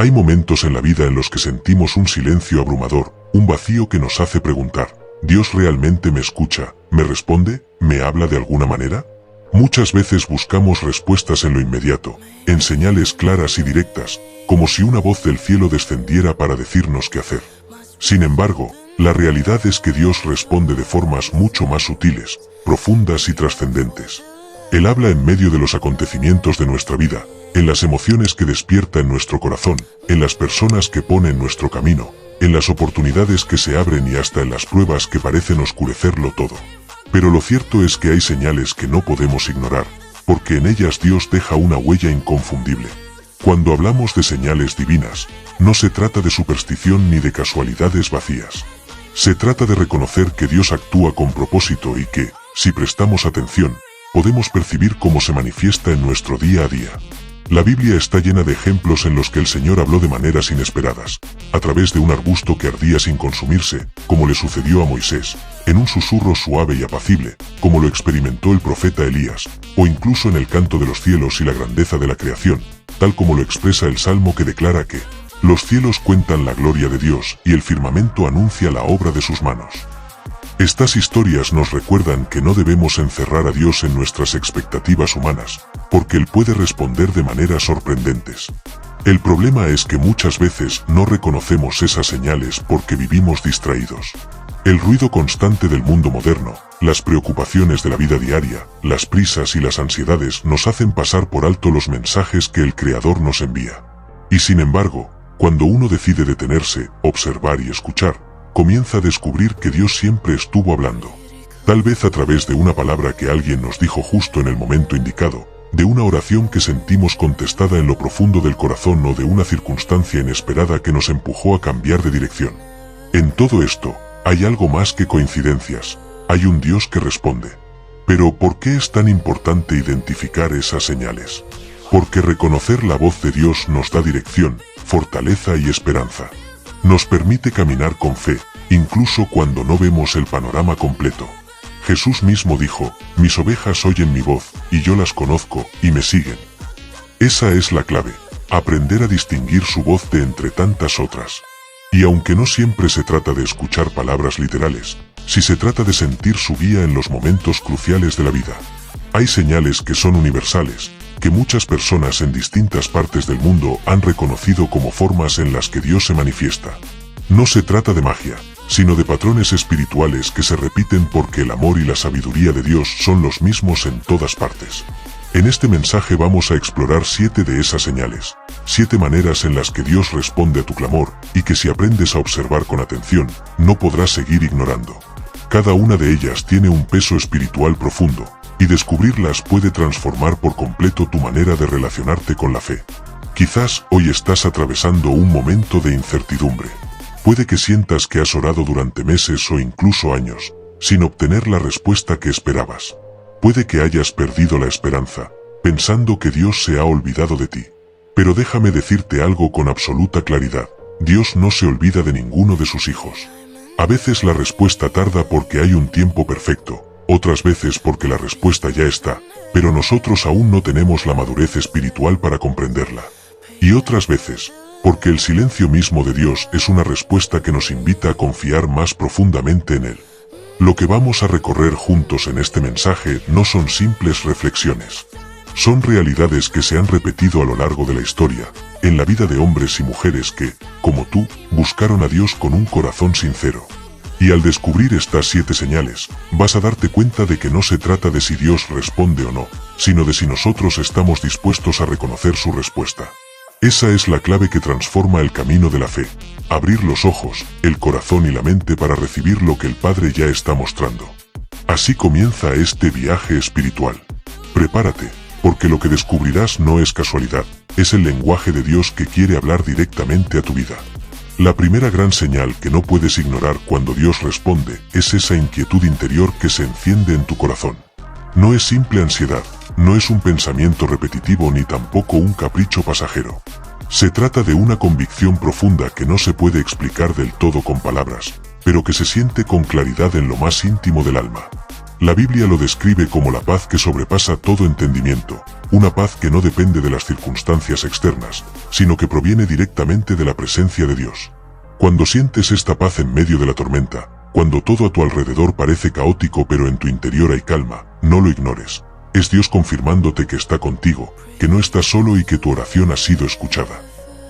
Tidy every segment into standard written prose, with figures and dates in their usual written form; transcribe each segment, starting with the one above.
Hay momentos en la vida en los que sentimos un silencio abrumador, un vacío que nos hace preguntar, ¿Dios realmente me escucha, me responde, me habla de alguna manera? Muchas veces buscamos respuestas en lo inmediato, en señales claras y directas, como si una voz del cielo descendiera para decirnos qué hacer. Sin embargo, la realidad es que Dios responde de formas mucho más sutiles, profundas y trascendentes. Él habla en medio de los acontecimientos de nuestra vida, en las emociones que despierta en nuestro corazón, en las personas que pone en nuestro camino, en las oportunidades que se abren y hasta en las pruebas que parecen oscurecerlo todo. Pero lo cierto es que hay señales que no podemos ignorar, porque en ellas Dios deja una huella inconfundible. Cuando hablamos de señales divinas, no se trata de superstición ni de casualidades vacías. Se trata de reconocer que Dios actúa con propósito y que, si prestamos atención, podemos percibir cómo se manifiesta en nuestro día a día. La Biblia está llena de ejemplos en los que el Señor habló de maneras inesperadas, a través de un arbusto que ardía sin consumirse, como le sucedió a Moisés, en un susurro suave y apacible, como lo experimentó el profeta Elías, o incluso en el canto de los cielos y la grandeza de la creación, tal como lo expresa el Salmo que declara que los cielos cuentan la gloria de Dios y el firmamento anuncia la obra de sus manos. Estas historias nos recuerdan que no debemos encerrar a Dios en nuestras expectativas humanas, porque Él puede responder de maneras sorprendentes. El problema es que muchas veces no reconocemos esas señales porque vivimos distraídos. El ruido constante del mundo moderno, las preocupaciones de la vida diaria, las prisas y las ansiedades nos hacen pasar por alto los mensajes que el Creador nos envía. Y sin embargo, cuando uno decide detenerse, observar y escuchar, comienza a descubrir que Dios siempre estuvo hablando. Tal vez a través de una palabra que alguien nos dijo justo en el momento indicado, de una oración que sentimos contestada en lo profundo del corazón o de una circunstancia inesperada que nos empujó a cambiar de dirección. En todo esto, hay algo más que coincidencias, hay un Dios que responde. Pero ¿por qué es tan importante identificar esas señales? Porque reconocer la voz de Dios nos da dirección, fortaleza y esperanza. Nos permite caminar con fe, incluso cuando no vemos el panorama completo. Jesús mismo dijo, mis ovejas oyen mi voz, y yo las conozco, y me siguen. Esa es la clave, aprender a distinguir su voz de entre tantas otras. Y aunque no siempre se trata de escuchar palabras literales, sí se trata de sentir su guía en los momentos cruciales de la vida. Hay señales que son universales, que muchas personas en distintas partes del mundo han reconocido como formas en las que Dios se manifiesta. No se trata de magia, sino de patrones espirituales que se repiten porque el amor y la sabiduría de Dios son los mismos en todas partes. En este mensaje vamos a explorar 7 de esas señales, 7 maneras en las que Dios responde a tu clamor, y que si aprendes a observar con atención, no podrás seguir ignorando. Cada una de ellas tiene un peso espiritual profundo, y descubrirlas puede transformar por completo tu manera de relacionarte con la fe. Quizás hoy estás atravesando un momento de incertidumbre. Puede que sientas que has orado durante meses o incluso años, sin obtener la respuesta que esperabas. Puede que hayas perdido la esperanza, pensando que Dios se ha olvidado de ti. Pero déjame decirte algo con absoluta claridad, Dios no se olvida de ninguno de sus hijos. A veces la respuesta tarda porque hay un tiempo perfecto, otras veces porque la respuesta ya está, pero nosotros aún no tenemos la madurez espiritual para comprenderla. Y otras veces, porque el silencio mismo de Dios es una respuesta que nos invita a confiar más profundamente en Él. Lo que vamos a recorrer juntos en este mensaje no son simples reflexiones. Son realidades que se han repetido a lo largo de la historia, en la vida de hombres y mujeres que, como tú, buscaron a Dios con un corazón sincero. Y al descubrir estas 7 señales, vas a darte cuenta de que no se trata de si Dios responde o no, sino de si nosotros estamos dispuestos a reconocer su respuesta. Esa es la clave que transforma el camino de la fe, abrir los ojos, el corazón y la mente para recibir lo que el Padre ya está mostrando. Así comienza este viaje espiritual. Prepárate, porque lo que descubrirás no es casualidad, es el lenguaje de Dios que quiere hablar directamente a tu vida. La primera gran señal que no puedes ignorar cuando Dios responde es esa inquietud interior que se enciende en tu corazón. No es simple ansiedad, no es un pensamiento repetitivo ni tampoco un capricho pasajero. Se trata de una convicción profunda que no se puede explicar del todo con palabras, pero que se siente con claridad en lo más íntimo del alma. La Biblia lo describe como la paz que sobrepasa todo entendimiento, una paz que no depende de las circunstancias externas, sino que proviene directamente de la presencia de Dios. Cuando sientes esta paz en medio de la tormenta, cuando todo a tu alrededor parece caótico pero en tu interior hay calma, no lo ignores. Es Dios confirmándote que está contigo, que no estás solo y que tu oración ha sido escuchada.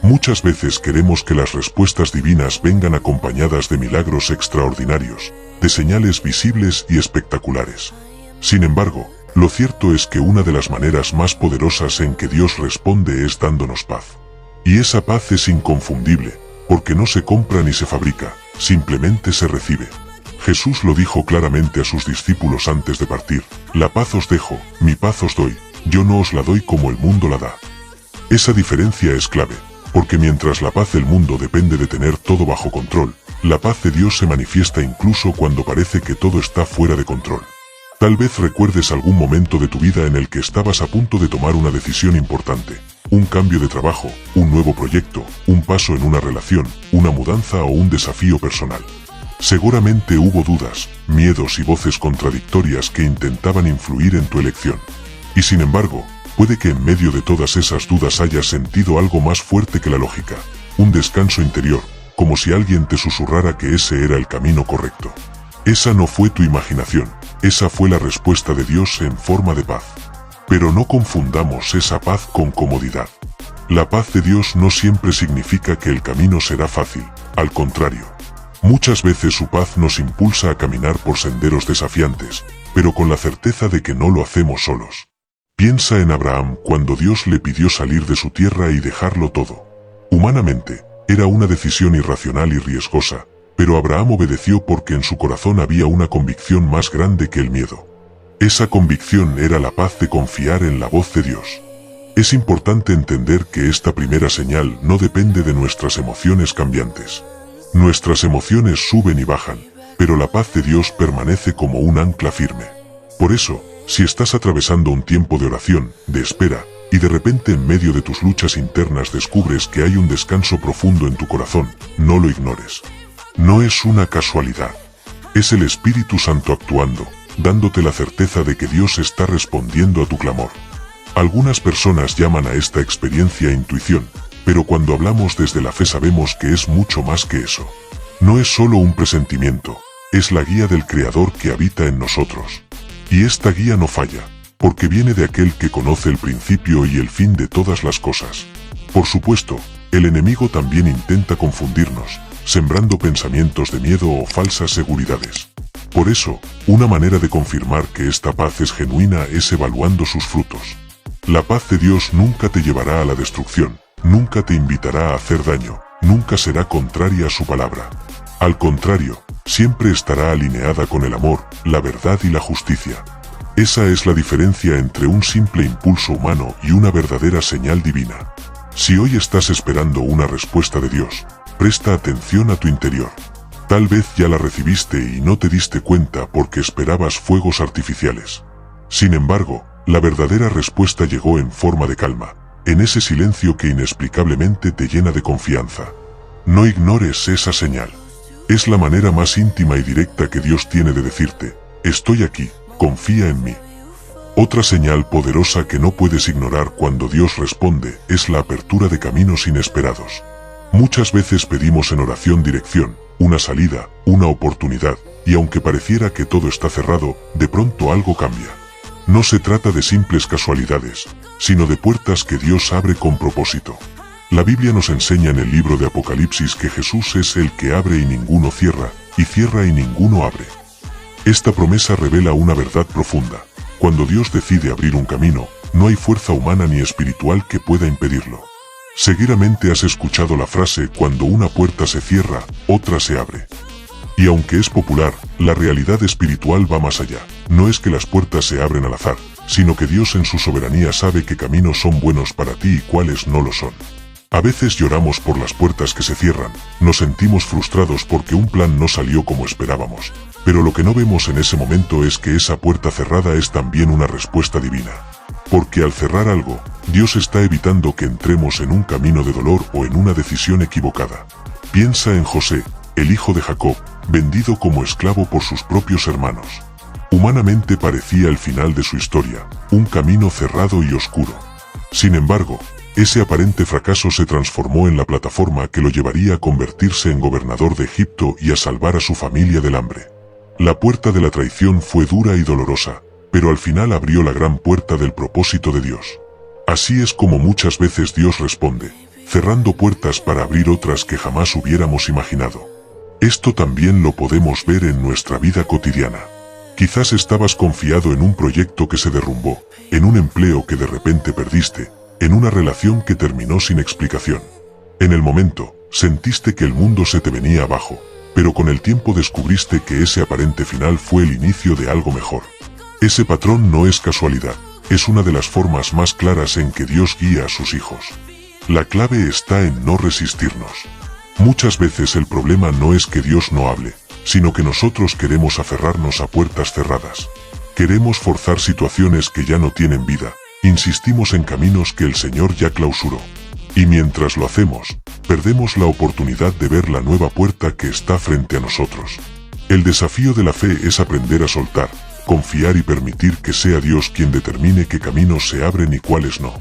Muchas veces queremos que las respuestas divinas vengan acompañadas de milagros extraordinarios, de señales visibles y espectaculares. Sin embargo, lo cierto es que una de las maneras más poderosas en que Dios responde es dándonos paz. Y esa paz es inconfundible, porque no se compra ni se fabrica, simplemente se recibe. Jesús lo dijo claramente a sus discípulos antes de partir: la paz os dejo, mi paz os doy, yo no os la doy como el mundo la da. Esa diferencia es clave, porque mientras la paz del mundo depende de tener todo bajo control, la paz de Dios se manifiesta incluso cuando parece que todo está fuera de control. Tal vez recuerdes algún momento de tu vida en el que estabas a punto de tomar una decisión importante, un cambio de trabajo, un nuevo proyecto, un paso en una relación, una mudanza o un desafío personal. Seguramente hubo dudas, miedos y voces contradictorias que intentaban influir en tu elección. Y sin embargo, puede que en medio de todas esas dudas hayas sentido algo más fuerte que la lógica, un descanso interior, como si alguien te susurrara que ese era el camino correcto. Esa no fue tu imaginación, esa fue la respuesta de Dios en forma de paz. Pero no confundamos esa paz con comodidad. La paz de Dios no siempre significa que el camino será fácil, al contrario. Muchas veces su paz nos impulsa a caminar por senderos desafiantes, pero con la certeza de que no lo hacemos solos. Piensa en Abraham cuando Dios le pidió salir de su tierra y dejarlo todo. Humanamente, era una decisión irracional y riesgosa, pero Abraham obedeció porque en su corazón había una convicción más grande que el miedo. Esa convicción era la paz de confiar en la voz de Dios. Es importante entender que esta primera señal no depende de nuestras emociones cambiantes. Nuestras emociones suben y bajan, pero la paz de Dios permanece como un ancla firme. Por eso, si estás atravesando un tiempo de oración, de espera, y de repente en medio de tus luchas internas descubres que hay un descanso profundo en tu corazón, no lo ignores. No es una casualidad. Es el Espíritu Santo actuando, dándote la certeza de que Dios está respondiendo a tu clamor. Algunas personas llaman a esta experiencia intuición, pero cuando hablamos desde la fe sabemos que es mucho más que eso. No es solo un presentimiento, es la guía del Creador que habita en nosotros. Y esta guía no falla, porque viene de aquel que conoce el principio y el fin de todas las cosas. Por supuesto, el enemigo también intenta confundirnos, sembrando pensamientos de miedo o falsas seguridades. Por eso, una manera de confirmar que esta paz es genuina es evaluando sus frutos. La paz de Dios nunca te llevará a la destrucción, nunca te invitará a hacer daño, nunca será contraria a su palabra. Al contrario, siempre estará alineada con el amor, la verdad y la justicia. Esa es la diferencia entre un simple impulso humano y una verdadera señal divina. Si hoy estás esperando una respuesta de Dios, presta atención a tu interior. Tal vez ya la recibiste y no te diste cuenta porque esperabas fuegos artificiales. Sin embargo, la verdadera respuesta llegó en forma de calma, en ese silencio que inexplicablemente te llena de confianza. No ignores esa señal. Es la manera más íntima y directa que Dios tiene de decirte: estoy aquí, confía en mí. Otra señal poderosa que no puedes ignorar cuando Dios responde es la apertura de caminos inesperados. Muchas veces pedimos en oración dirección, una salida, una oportunidad, y aunque pareciera que todo está cerrado, de pronto algo cambia. No se trata de simples casualidades, sino de puertas que Dios abre con propósito. La Biblia nos enseña en el libro de Apocalipsis que Jesús es el que abre y ninguno cierra, y cierra y ninguno abre. Esta promesa revela una verdad profunda. Cuando Dios decide abrir un camino, no hay fuerza humana ni espiritual que pueda impedirlo. Seguramente has escuchado la frase: cuando una puerta se cierra, otra se abre. Y aunque es popular, la realidad espiritual va más allá. No es que las puertas se abren al azar, sino que Dios en su soberanía sabe qué caminos son buenos para ti y cuáles no lo son. A veces lloramos por las puertas que se cierran, nos sentimos frustrados porque un plan no salió como esperábamos, pero lo que no vemos en ese momento es que esa puerta cerrada es también una respuesta divina. Porque al cerrar algo, Dios está evitando que entremos en un camino de dolor o en una decisión equivocada. Piensa en José, el hijo de Jacob, vendido como esclavo por sus propios hermanos. Humanamente parecía el final de su historia, un camino cerrado y oscuro. Sin embargo, ese aparente fracaso se transformó en la plataforma que lo llevaría a convertirse en gobernador de Egipto y a salvar a su familia del hambre. La puerta de la traición fue dura y dolorosa, pero al final abrió la gran puerta del propósito de Dios. Así es como muchas veces Dios responde, cerrando puertas para abrir otras que jamás hubiéramos imaginado. Esto también lo podemos ver en nuestra vida cotidiana. Quizás estabas confiado en un proyecto que se derrumbó, en un empleo que de repente perdiste, en una relación que terminó sin explicación. En el momento, sentiste que el mundo se te venía abajo, pero con el tiempo descubriste que ese aparente final fue el inicio de algo mejor. Ese patrón no es casualidad, es una de las formas más claras en que Dios guía a sus hijos. La clave está en no resistirnos. Muchas veces el problema no es que Dios no hable, sino que nosotros queremos aferrarnos a puertas cerradas. Queremos forzar situaciones que ya no tienen vida. Insistimos en caminos que el Señor ya clausuró. Y mientras lo hacemos, perdemos la oportunidad de ver la nueva puerta que está frente a nosotros. El desafío de la fe es aprender a soltar, confiar y permitir que sea Dios quien determine qué caminos se abren y cuáles no.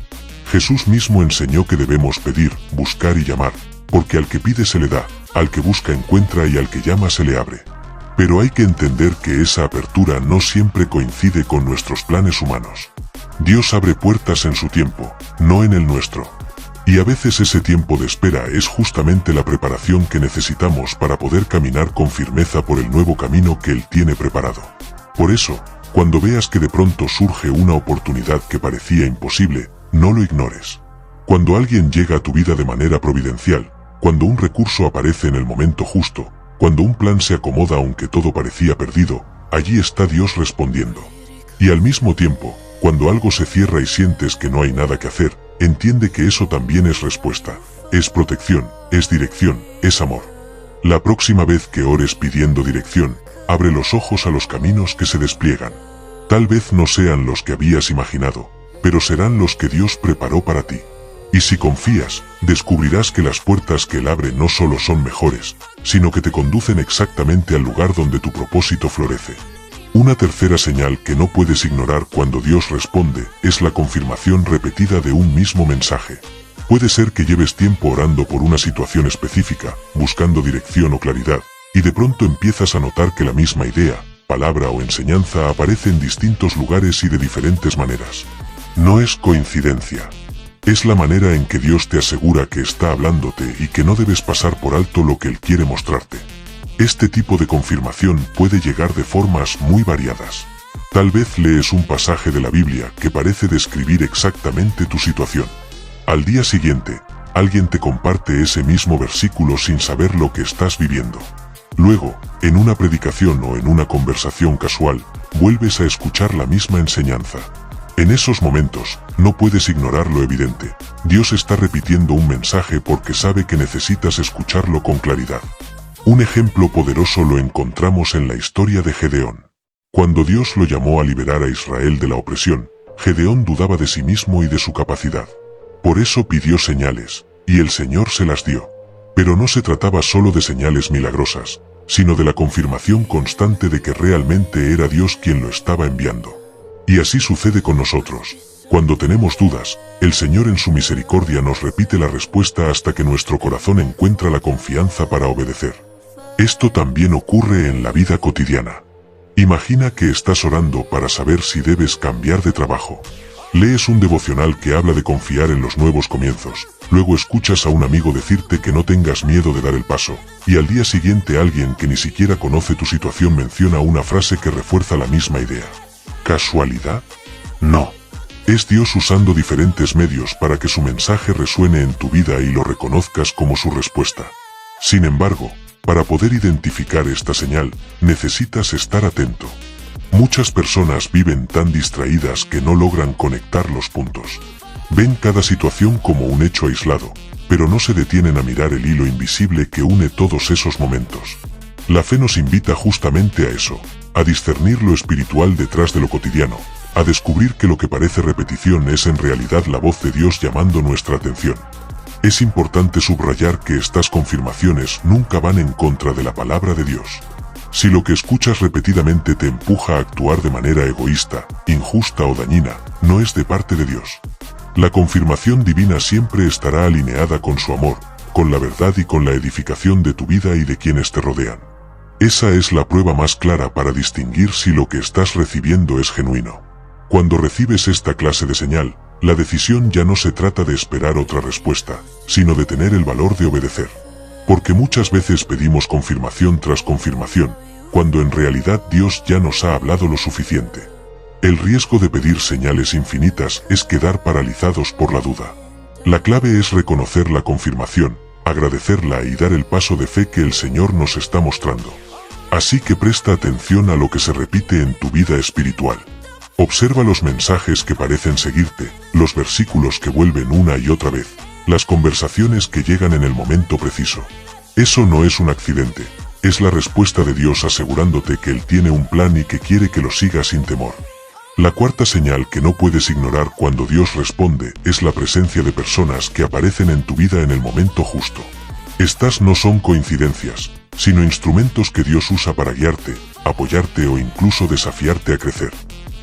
Jesús mismo enseñó que debemos pedir, buscar y llamar, porque al que pide se le da, al que busca encuentra y al que llama se le abre. Pero hay que entender que esa apertura no siempre coincide con nuestros planes humanos. Dios abre puertas en su tiempo, no en el nuestro. Y a veces ese tiempo de espera es justamente la preparación que necesitamos para poder caminar con firmeza por el nuevo camino que Él tiene preparado. Por eso, cuando veas que de pronto surge una oportunidad que parecía imposible, no lo ignores. Cuando alguien llega a tu vida de manera providencial, cuando un recurso aparece en el momento justo, cuando un plan se acomoda aunque todo parecía perdido, allí está Dios respondiendo. Y al mismo tiempo, cuando algo se cierra y sientes que no hay nada que hacer, entiende que eso también es respuesta, es protección, es dirección, es amor. La próxima vez que ores pidiendo dirección, abre los ojos a los caminos que se despliegan. Tal vez no sean los que habías imaginado, pero serán los que Dios preparó para ti. Y si confías, descubrirás que las puertas que Él abre no solo son mejores, sino que te conducen exactamente al lugar donde tu propósito florece. Una tercera señal que no puedes ignorar cuando Dios responde es la confirmación repetida de un mismo mensaje. Puede ser que lleves tiempo orando por una situación específica, buscando dirección o claridad, y de pronto empiezas a notar que la misma idea, palabra o enseñanza aparece en distintos lugares y de diferentes maneras. No es coincidencia. Es la manera en que Dios te asegura que está hablándote y que no debes pasar por alto lo que Él quiere mostrarte. Este tipo de confirmación puede llegar de formas muy variadas. Tal vez lees un pasaje de la Biblia que parece describir exactamente tu situación. Al día siguiente, alguien te comparte ese mismo versículo sin saber lo que estás viviendo. Luego, en una predicación o en una conversación casual, vuelves a escuchar la misma enseñanza. En esos momentos, no puedes ignorar lo evidente. Dios está repitiendo un mensaje porque sabe que necesitas escucharlo con claridad. Un ejemplo poderoso lo encontramos en la historia de Gedeón. Cuando Dios lo llamó a liberar a Israel de la opresión, Gedeón dudaba de sí mismo y de su capacidad. Por eso pidió señales, y el Señor se las dio. Pero no se trataba solo de señales milagrosas, sino de la confirmación constante de que realmente era Dios quien lo estaba enviando. Y así sucede con nosotros. Cuando tenemos dudas, el Señor en su misericordia nos repite la respuesta hasta que nuestro corazón encuentra la confianza para obedecer. Esto también ocurre en la vida cotidiana. Imagina que estás orando para saber si debes cambiar de trabajo. Lees un devocional que habla de confiar en los nuevos comienzos, luego escuchas a un amigo decirte que no tengas miedo de dar el paso, y al día siguiente alguien que ni siquiera conoce tu situación menciona una frase que refuerza la misma idea. ¿Casualidad? No. Es Dios usando diferentes medios para que su mensaje resuene en tu vida y lo reconozcas como su respuesta. Sin embargo, para poder identificar esta señal, necesitas estar atento. Muchas personas viven tan distraídas que no logran conectar los puntos. Ven cada situación como un hecho aislado, pero no se detienen a mirar el hilo invisible que une todos esos momentos. La fe nos invita justamente a eso, a discernir lo espiritual detrás de lo cotidiano, a descubrir que lo que parece repetición es en realidad la voz de Dios llamando nuestra atención. Es importante subrayar que estas confirmaciones nunca van en contra de la palabra de Dios. Si lo que escuchas repetidamente te empuja a actuar de manera egoísta, injusta o dañina, no es de parte de Dios. La confirmación divina siempre estará alineada con su amor, con la verdad y con la edificación de tu vida y de quienes te rodean. Esa es la prueba más clara para distinguir si lo que estás recibiendo es genuino. Cuando recibes esta clase de señal, la decisión ya no se trata de esperar otra respuesta, sino de tener el valor de obedecer. Porque muchas veces pedimos confirmación tras confirmación, cuando en realidad Dios ya nos ha hablado lo suficiente. El riesgo de pedir señales infinitas es quedar paralizados por la duda. La clave es reconocer la confirmación, agradecerla y dar el paso de fe que el Señor nos está mostrando. Así que presta atención a lo que se repite en tu vida espiritual. Observa los mensajes que parecen seguirte, los versículos que vuelven una y otra vez, las conversaciones que llegan en el momento preciso. Eso no es un accidente, es la respuesta de Dios asegurándote que Él tiene un plan y que quiere que lo sigas sin temor. La cuarta señal que no puedes ignorar cuando Dios responde es la presencia de personas que aparecen en tu vida en el momento justo. Estas no son coincidencias, sino instrumentos que Dios usa para guiarte, apoyarte o incluso desafiarte a crecer.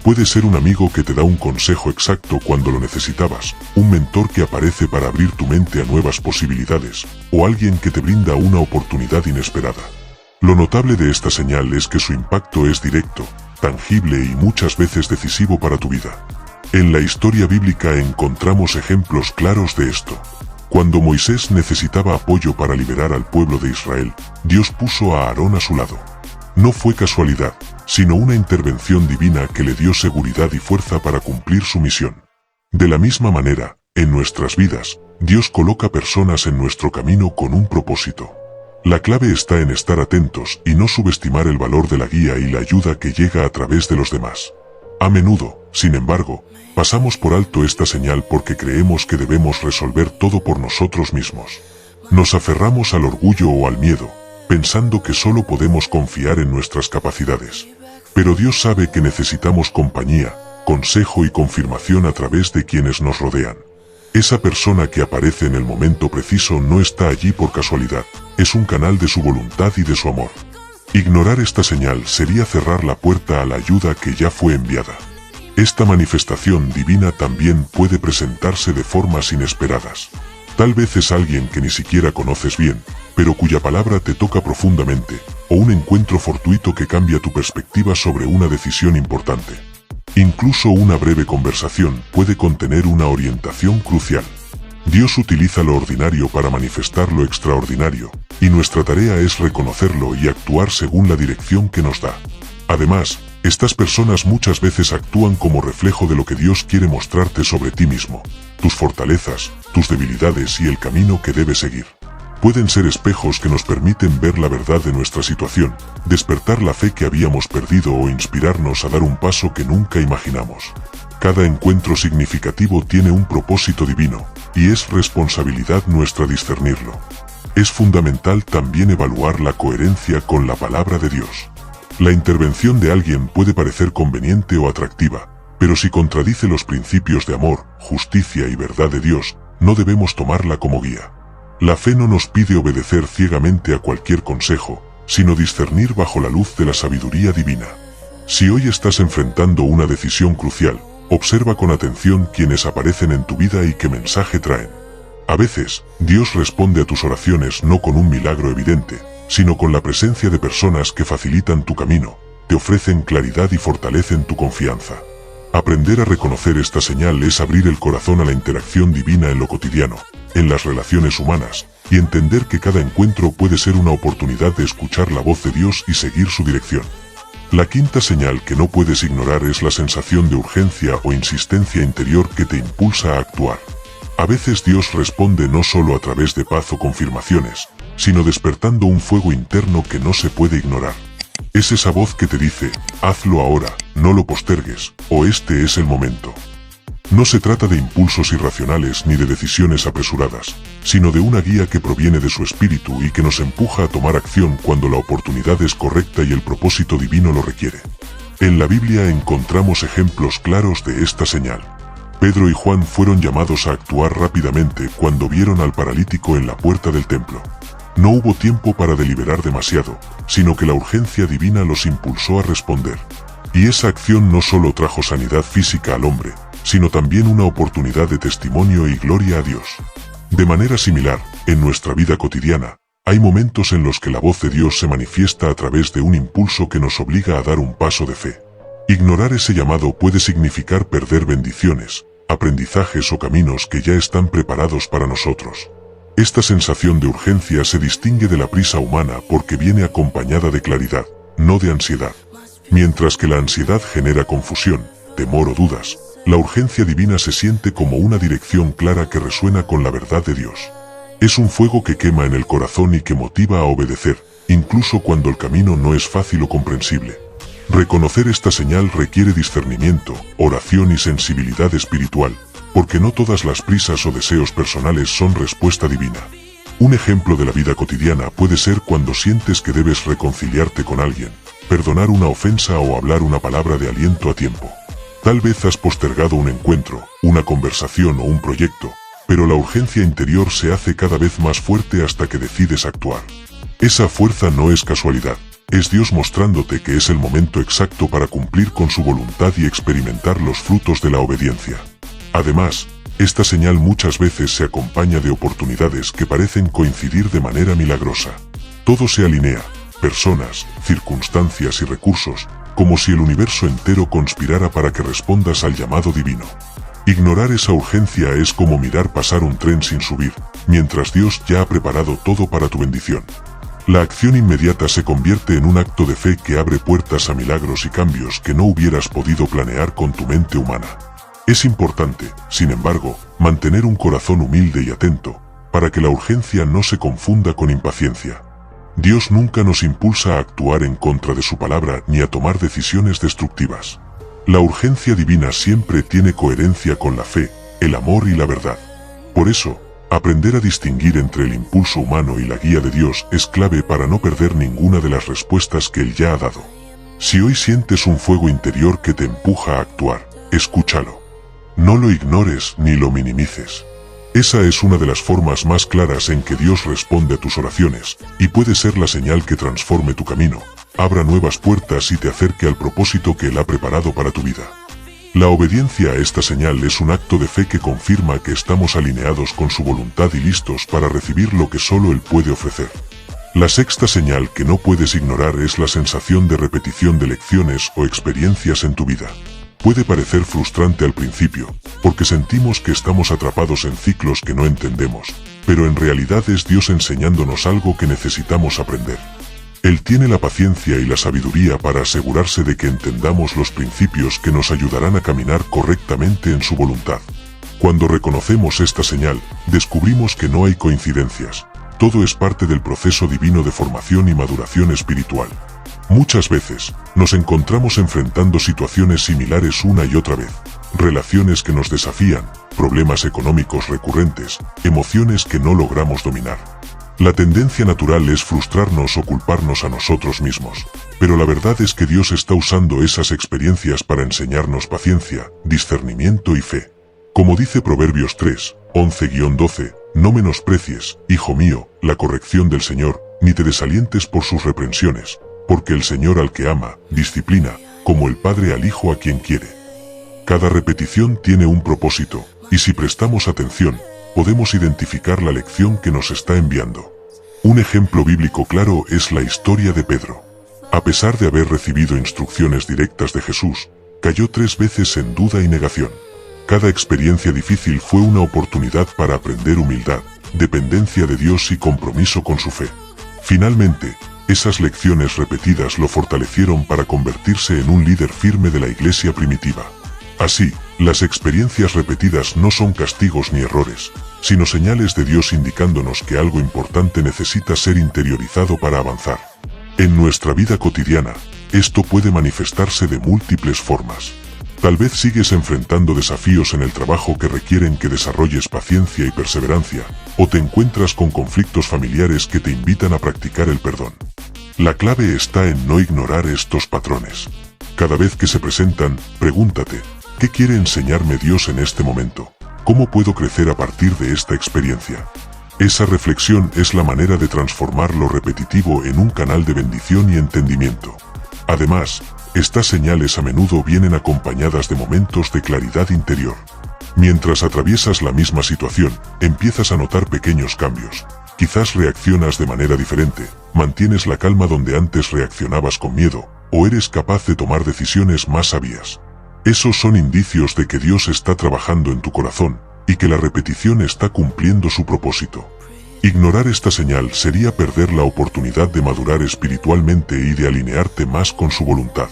Puede ser un amigo que te da un consejo exacto cuando lo necesitabas, un mentor que aparece para abrir tu mente a nuevas posibilidades, o alguien que te brinda una oportunidad inesperada. Lo notable de esta señal es que su impacto es directo, tangible y muchas veces decisivo para tu vida. En la historia bíblica encontramos ejemplos claros de esto. Cuando Moisés necesitaba apoyo para liberar al pueblo de Israel, Dios puso a Aarón a su lado. No fue casualidad, sino una intervención divina que le dio seguridad y fuerza para cumplir su misión. De la misma manera, en nuestras vidas, Dios coloca personas en nuestro camino con un propósito. La clave está en estar atentos y no subestimar el valor de la guía y la ayuda que llega a través de los demás. A menudo, sin embargo, pasamos por alto esta señal porque creemos que debemos resolver todo por nosotros mismos. Nos aferramos al orgullo o al miedo, pensando que solo podemos confiar en nuestras capacidades. Pero Dios sabe que necesitamos compañía, consejo y confirmación a través de quienes nos rodean. Esa persona que aparece en el momento preciso no está allí por casualidad, es un canal de su voluntad y de su amor. Ignorar esta señal sería cerrar la puerta a la ayuda que ya fue enviada. Esta manifestación divina también puede presentarse de formas inesperadas. Tal vez es alguien que ni siquiera conoces bien, pero cuya palabra te toca profundamente, o un encuentro fortuito que cambia tu perspectiva sobre una decisión importante. Incluso una breve conversación puede contener una orientación crucial. Dios utiliza lo ordinario para manifestar lo extraordinario, y nuestra tarea es reconocerlo y actuar según la dirección que nos da. Además, estas personas muchas veces actúan como reflejo de lo que Dios quiere mostrarte sobre ti mismo, tus fortalezas, tus debilidades y el camino que debes seguir. Pueden ser espejos que nos permiten ver la verdad de nuestra situación, despertar la fe que habíamos perdido o inspirarnos a dar un paso que nunca imaginamos. Cada encuentro significativo tiene un propósito divino, y es responsabilidad nuestra discernirlo. Es fundamental también evaluar la coherencia con la palabra de Dios. La intervención de alguien puede parecer conveniente o atractiva, pero si contradice los principios de amor, justicia y verdad de Dios, no debemos tomarla como guía. La fe no nos pide obedecer ciegamente a cualquier consejo, sino discernir bajo la luz de la sabiduría divina. Si hoy estás enfrentando una decisión crucial, observa con atención quiénes aparecen en tu vida y qué mensaje traen. A veces, Dios responde a tus oraciones no con un milagro evidente, sino con la presencia de personas que facilitan tu camino, te ofrecen claridad y fortalecen tu confianza. Aprender a reconocer esta señal es abrir el corazón a la interacción divina en lo cotidiano, en las relaciones humanas, y entender que cada encuentro puede ser una oportunidad de escuchar la voz de Dios y seguir su dirección. La quinta señal que no puedes ignorar es la sensación de urgencia o insistencia interior que te impulsa a actuar. A veces Dios responde no solo a través de paz o confirmaciones, sino despertando un fuego interno que no se puede ignorar. Es esa voz que te dice, hazlo ahora, no lo postergues, o este es el momento. No se trata de impulsos irracionales ni de decisiones apresuradas, sino de una guía que proviene de su espíritu y que nos empuja a tomar acción cuando la oportunidad es correcta y el propósito divino lo requiere. En la Biblia encontramos ejemplos claros de esta señal. Pedro y Juan fueron llamados a actuar rápidamente cuando vieron al paralítico en la puerta del templo. No hubo tiempo para deliberar demasiado, sino que la urgencia divina los impulsó a responder. Y esa acción no solo trajo sanidad física al hombre, sino también una oportunidad de testimonio y gloria a Dios. De manera similar, en nuestra vida cotidiana, hay momentos en los que la voz de Dios se manifiesta a través de un impulso que nos obliga a dar un paso de fe. Ignorar ese llamado puede significar perder bendiciones, aprendizajes o caminos que ya están preparados para nosotros. Esta sensación de urgencia se distingue de la prisa humana porque viene acompañada de claridad, no de ansiedad. Mientras que la ansiedad genera confusión, temor o dudas, la urgencia divina se siente como una dirección clara que resuena con la verdad de Dios. Es un fuego que quema en el corazón y que motiva a obedecer, incluso cuando el camino no es fácil o comprensible. Reconocer esta señal requiere discernimiento, oración y sensibilidad espiritual, porque no todas las prisas o deseos personales son respuesta divina. Un ejemplo de la vida cotidiana puede ser cuando sientes que debes reconciliarte con alguien, perdonar una ofensa o hablar una palabra de aliento a tiempo. Tal vez has postergado un encuentro, una conversación o un proyecto, pero la urgencia interior se hace cada vez más fuerte hasta que decides actuar. Esa fuerza no es casualidad, es Dios mostrándote que es el momento exacto para cumplir con su voluntad y experimentar los frutos de la obediencia. Además, esta señal muchas veces se acompaña de oportunidades que parecen coincidir de manera milagrosa. Todo se alinea, personas, circunstancias y recursos, como si el universo entero conspirara para que respondas al llamado divino. Ignorar esa urgencia es como mirar pasar un tren sin subir, mientras Dios ya ha preparado todo para tu bendición. La acción inmediata se convierte en un acto de fe que abre puertas a milagros y cambios que no hubieras podido planear con tu mente humana. Es importante, sin embargo, mantener un corazón humilde y atento, para que la urgencia no se confunda con impaciencia. Dios nunca nos impulsa a actuar en contra de su palabra ni a tomar decisiones destructivas. La urgencia divina siempre tiene coherencia con la fe, el amor y la verdad. Por eso, aprender a distinguir entre el impulso humano y la guía de Dios es clave para no perder ninguna de las respuestas que Él ya ha dado. Si hoy sientes un fuego interior que te empuja a actuar, escúchalo. No lo ignores ni lo minimices. Esa es una de las formas más claras en que Dios responde a tus oraciones, y puede ser la señal que transforme tu camino, abra nuevas puertas y te acerque al propósito que Él ha preparado para tu vida. La obediencia a esta señal es un acto de fe que confirma que estamos alineados con su voluntad y listos para recibir lo que solo Él puede ofrecer. La sexta señal que no puedes ignorar es la sensación de repetición de lecciones o experiencias en tu vida. Puede parecer frustrante al principio, porque sentimos que estamos atrapados en ciclos que no entendemos, pero en realidad es Dios enseñándonos algo que necesitamos aprender. Él tiene la paciencia y la sabiduría para asegurarse de que entendamos los principios que nos ayudarán a caminar correctamente en su voluntad. Cuando reconocemos esta señal, descubrimos que no hay coincidencias, todo es parte del proceso divino de formación y maduración espiritual. Muchas veces, nos encontramos enfrentando situaciones similares una y otra vez, relaciones que nos desafían, problemas económicos recurrentes, emociones que no logramos dominar. La tendencia natural es frustrarnos o culparnos a nosotros mismos, pero la verdad es que Dios está usando esas experiencias para enseñarnos paciencia, discernimiento y fe. Como dice Proverbios 3, 11-12, no menosprecies, hijo mío, la corrección del Señor, ni te desalientes por sus reprensiones, porque el Señor al que ama, disciplina, como el padre al hijo a quien quiere. Cada repetición tiene un propósito, y si prestamos atención, podemos identificar la lección que nos está enviando. Un ejemplo bíblico claro es la historia de Pedro. A pesar de haber recibido instrucciones directas de Jesús, cayó 3 veces en duda y negación. Cada experiencia difícil fue una oportunidad para aprender humildad, dependencia de Dios y compromiso con su fe. Finalmente, esas lecciones repetidas lo fortalecieron para convertirse en un líder firme de la iglesia primitiva. Así, las experiencias repetidas no son castigos ni errores, sino señales de Dios indicándonos que algo importante necesita ser interiorizado para avanzar. En nuestra vida cotidiana, esto puede manifestarse de múltiples formas. Tal vez sigues enfrentando desafíos en el trabajo que requieren que desarrolles paciencia y perseverancia, o te encuentras con conflictos familiares que te invitan a practicar el perdón. La clave está en no ignorar estos patrones. Cada vez que se presentan, pregúntate, ¿qué quiere enseñarme Dios en este momento? ¿Cómo puedo crecer a partir de esta experiencia? Esa reflexión es la manera de transformar lo repetitivo en un canal de bendición y entendimiento. Además, estas señales a menudo vienen acompañadas de momentos de claridad interior. Mientras atraviesas la misma situación, empiezas a notar pequeños cambios. Quizás reaccionas de manera diferente, mantienes la calma donde antes reaccionabas con miedo, o eres capaz de tomar decisiones más sabias. Esos son indicios de que Dios está trabajando en tu corazón, y que la repetición está cumpliendo su propósito. Ignorar esta señal sería perder la oportunidad de madurar espiritualmente y de alinearte más con su voluntad.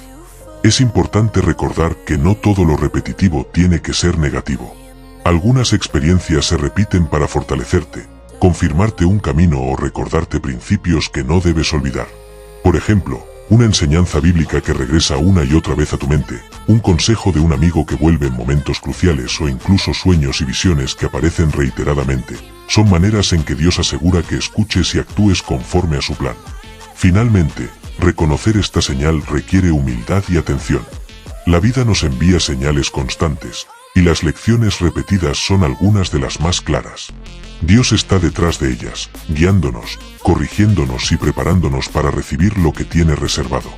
Es importante recordar que no todo lo repetitivo tiene que ser negativo. Algunas experiencias se repiten para fortalecerte, confirmarte un camino o recordarte principios que no debes olvidar. Por ejemplo, una enseñanza bíblica que regresa una y otra vez a tu mente, un consejo de un amigo que vuelve en momentos cruciales o incluso sueños y visiones que aparecen reiteradamente, son maneras en que Dios asegura que escuches y actúes conforme a su plan. Finalmente, reconocer esta señal requiere humildad y atención. La vida nos envía señales constantes, y las lecciones repetidas son algunas de las más claras. Dios está detrás de ellas, guiándonos, corrigiéndonos y preparándonos para recibir lo que tiene reservado.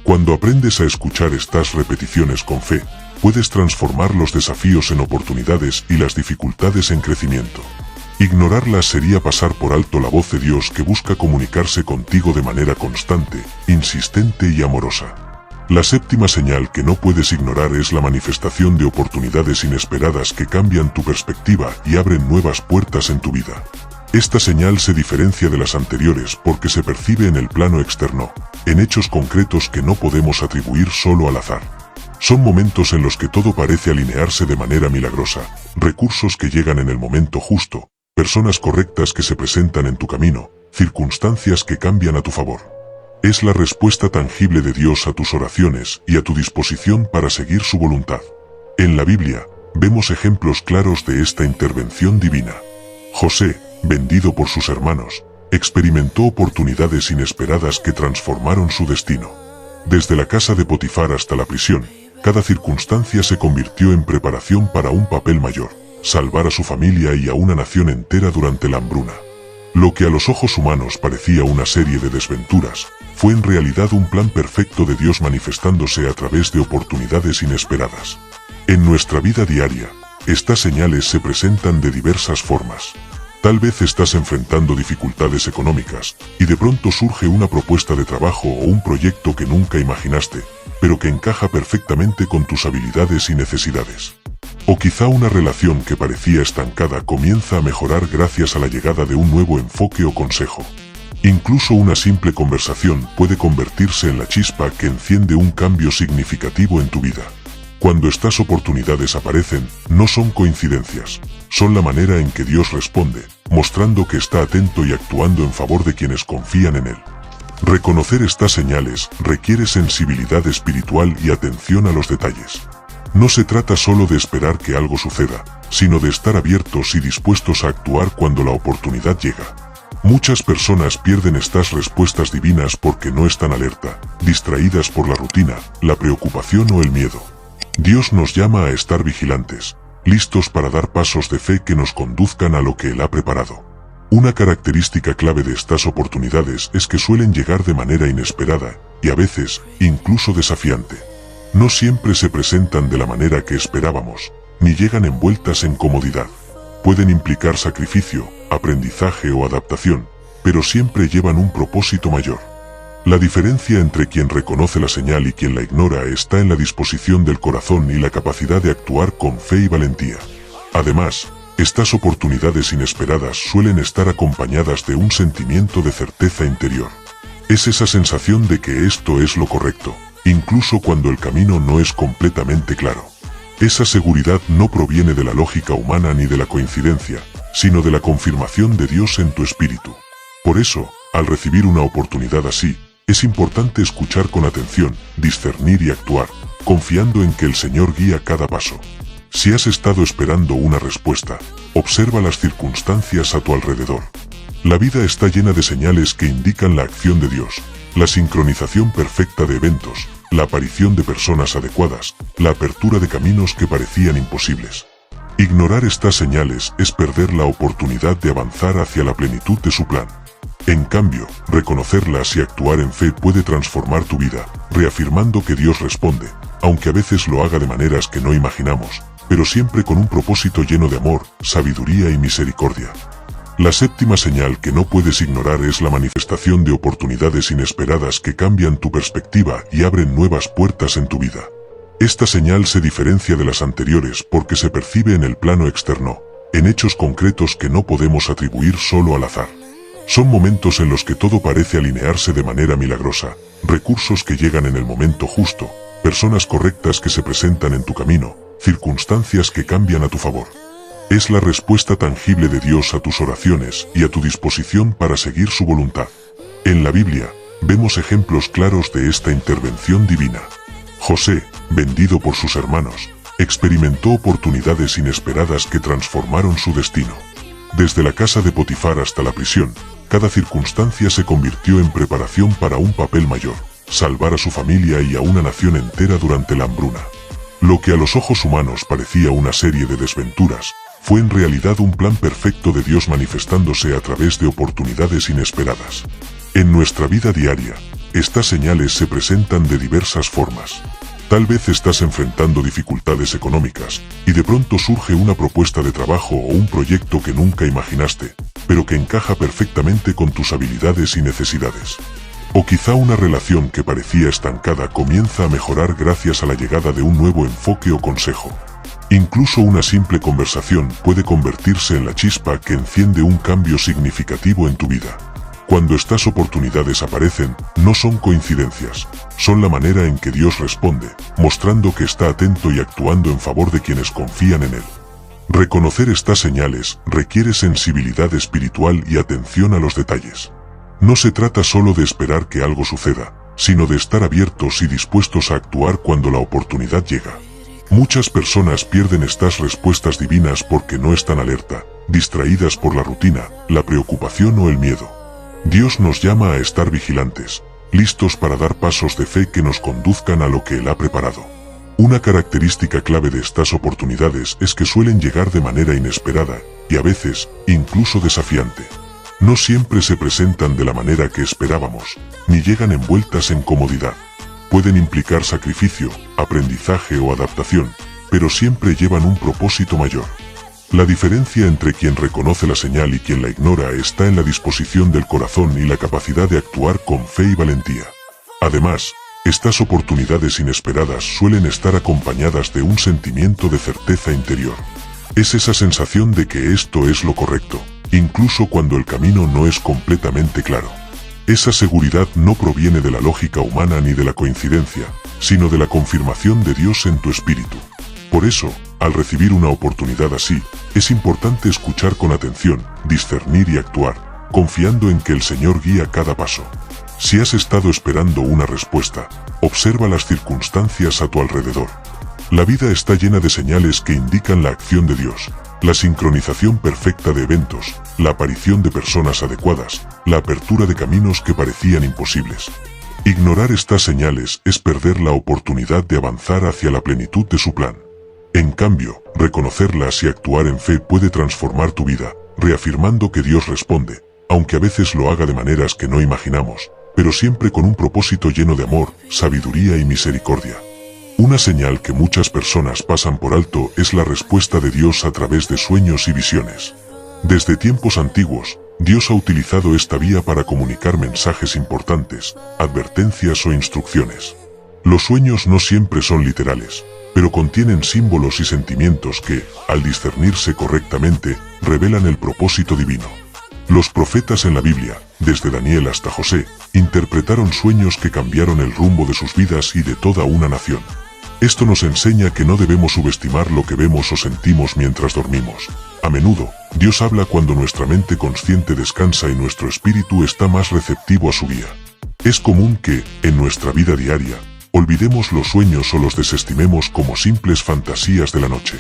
Cuando aprendes a escuchar estas repeticiones con fe, puedes transformar los desafíos en oportunidades y las dificultades en crecimiento. Ignorarlas sería pasar por alto la voz de Dios que busca comunicarse contigo de manera constante, insistente y amorosa. La séptima señal que no puedes ignorar es la manifestación de oportunidades inesperadas que cambian tu perspectiva y abren nuevas puertas en tu vida. Esta señal se diferencia de las anteriores porque se percibe en el plano externo, en hechos concretos que no podemos atribuir solo al azar. Son momentos en los que todo parece alinearse de manera milagrosa, recursos que llegan en el momento justo, personas correctas que se presentan en tu camino, circunstancias que cambian a tu favor. Es la respuesta tangible de Dios a tus oraciones y a tu disposición para seguir su voluntad. En la Biblia, vemos ejemplos claros de esta intervención divina. José, vendido por sus hermanos, experimentó oportunidades inesperadas que transformaron su destino. Desde la casa de Potifar hasta la prisión, cada circunstancia se convirtió en preparación para un papel mayor, salvar a su familia y a una nación entera durante la hambruna. Lo que a los ojos humanos parecía una serie de desventuras, fue en realidad un plan perfecto de Dios manifestándose a través de oportunidades inesperadas. En nuestra vida diaria, estas señales se presentan de diversas formas. Tal vez estás enfrentando dificultades económicas, y de pronto surge una propuesta de trabajo o un proyecto que nunca imaginaste, pero que encaja perfectamente con tus habilidades y necesidades. O quizá una relación que parecía estancada comienza a mejorar gracias a la llegada de un nuevo enfoque o consejo. Incluso una simple conversación puede convertirse en la chispa que enciende un cambio significativo en tu vida. Cuando estas oportunidades aparecen, no son coincidencias, son la manera en que Dios responde, mostrando que está atento y actuando en favor de quienes confían en Él. Reconocer estas señales requiere sensibilidad espiritual y atención a los detalles. No se trata solo de esperar que algo suceda, sino de estar abiertos y dispuestos a actuar cuando la oportunidad llega. Muchas personas pierden estas respuestas divinas porque no están alerta, distraídas por la rutina, la preocupación o el miedo. Dios nos llama a estar vigilantes, listos para dar pasos de fe que nos conduzcan a lo que Él ha preparado. Una característica clave de estas oportunidades es que suelen llegar de manera inesperada, y a veces, incluso desafiante. No siempre se presentan de la manera que esperábamos, ni llegan envueltas en comodidad. Pueden implicar sacrificio, aprendizaje o adaptación, pero siempre llevan un propósito mayor. La diferencia entre quien reconoce la señal y quien la ignora está en la disposición del corazón y la capacidad de actuar con fe y valentía. Además, estas oportunidades inesperadas suelen estar acompañadas de un sentimiento de certeza interior. Es esa sensación de que esto es lo correcto, incluso cuando el camino no es completamente claro. Esa seguridad no proviene de la lógica humana ni de la coincidencia, sino de la confirmación de Dios en tu espíritu. Por eso, al recibir una oportunidad así, es importante escuchar con atención, discernir y actuar, confiando en que el Señor guía cada paso. Si has estado esperando una respuesta, observa las circunstancias a tu alrededor. La vida está llena de señales que indican la acción de Dios, la sincronización perfecta de eventos, la aparición de personas adecuadas, la apertura de caminos que parecían imposibles. Ignorar estas señales es perder la oportunidad de avanzar hacia la plenitud de su plan. En cambio, reconocerlas y actuar en fe puede transformar tu vida, reafirmando que Dios responde, aunque a veces lo haga de maneras que no imaginamos, pero siempre con un propósito lleno de amor, sabiduría y misericordia. La séptima señal que no puedes ignorar es la manifestación de oportunidades inesperadas que cambian tu perspectiva y abren nuevas puertas en tu vida. Esta señal se diferencia de las anteriores porque se percibe en el plano externo, en hechos concretos que no podemos atribuir solo al azar. Son momentos en los que todo parece alinearse de manera milagrosa, recursos que llegan en el momento justo, personas correctas que se presentan en tu camino, circunstancias que cambian a tu favor. Es la respuesta tangible de Dios a tus oraciones y a tu disposición para seguir su voluntad. En la Biblia, vemos ejemplos claros de esta intervención divina. José, vendido por sus hermanos, experimentó oportunidades inesperadas que transformaron su destino. Desde la casa de Potifar hasta la prisión, cada circunstancia se convirtió en preparación para un papel mayor, salvar a su familia y a una nación entera durante la hambruna. Lo que a los ojos humanos parecía una serie de desventuras, fue en realidad un plan perfecto de Dios manifestándose a través de oportunidades inesperadas. En nuestra vida diaria, estas señales se presentan de diversas formas. Tal vez estás enfrentando dificultades económicas, y de pronto surge una propuesta de trabajo o un proyecto que nunca imaginaste, pero que encaja perfectamente con tus habilidades y necesidades. O quizá una relación que parecía estancada comienza a mejorar gracias a la llegada de un nuevo enfoque o consejo. Incluso una simple conversación puede convertirse en la chispa que enciende un cambio significativo en tu vida. Cuando estas oportunidades aparecen, no son coincidencias, son la manera en que Dios responde, mostrando que está atento y actuando en favor de quienes confían en Él. Reconocer estas señales requiere sensibilidad espiritual y atención a los detalles. No se trata solo de esperar que algo suceda, sino de estar abiertos y dispuestos a actuar cuando la oportunidad llega. Muchas personas pierden estas respuestas divinas porque no están alerta, distraídas por la rutina, la preocupación o el miedo. Dios nos llama a estar vigilantes, listos para dar pasos de fe que nos conduzcan a lo que Él ha preparado. Una característica clave de estas oportunidades es que suelen llegar de manera inesperada, y a veces, incluso desafiante. No siempre se presentan de la manera que esperábamos, ni llegan envueltas en comodidad. Pueden implicar sacrificio, aprendizaje o adaptación, pero siempre llevan un propósito mayor. La diferencia entre quien reconoce la señal y quien la ignora está en la disposición del corazón y la capacidad de actuar con fe y valentía. Además, estas oportunidades inesperadas suelen estar acompañadas de un sentimiento de certeza interior. Es esa sensación de que esto es lo correcto, incluso cuando el camino no es completamente claro. Esa seguridad no proviene de la lógica humana ni de la coincidencia, sino de la confirmación de Dios en tu espíritu. Por eso, al recibir una oportunidad así, es importante escuchar con atención, discernir y actuar, confiando en que el Señor guía cada paso. Si has estado esperando una respuesta, observa las circunstancias a tu alrededor. La vida está llena de señales que indican la acción de Dios, la sincronización perfecta de eventos, la aparición de personas adecuadas, la apertura de caminos que parecían imposibles. Ignorar estas señales es perder la oportunidad de avanzar hacia la plenitud de su plan. En cambio, reconocerlas y actuar en fe puede transformar tu vida, reafirmando que Dios responde, aunque a veces lo haga de maneras que no imaginamos, pero siempre con un propósito lleno de amor, sabiduría y misericordia. Una señal que muchas personas pasan por alto es la respuesta de Dios a través de sueños y visiones. Desde tiempos antiguos, Dios ha utilizado esta vía para comunicar mensajes importantes, advertencias o instrucciones. Los sueños no siempre son literales, pero contienen símbolos y sentimientos que, al discernirse correctamente, revelan el propósito divino. Los profetas en la Biblia, desde Daniel hasta José, interpretaron sueños que cambiaron el rumbo de sus vidas y de toda una nación. Esto nos enseña que no debemos subestimar lo que vemos o sentimos mientras dormimos. A menudo, Dios habla cuando nuestra mente consciente descansa y nuestro espíritu está más receptivo a su guía. Es común que, en nuestra vida diaria, olvidemos los sueños o los desestimemos como simples fantasías de la noche.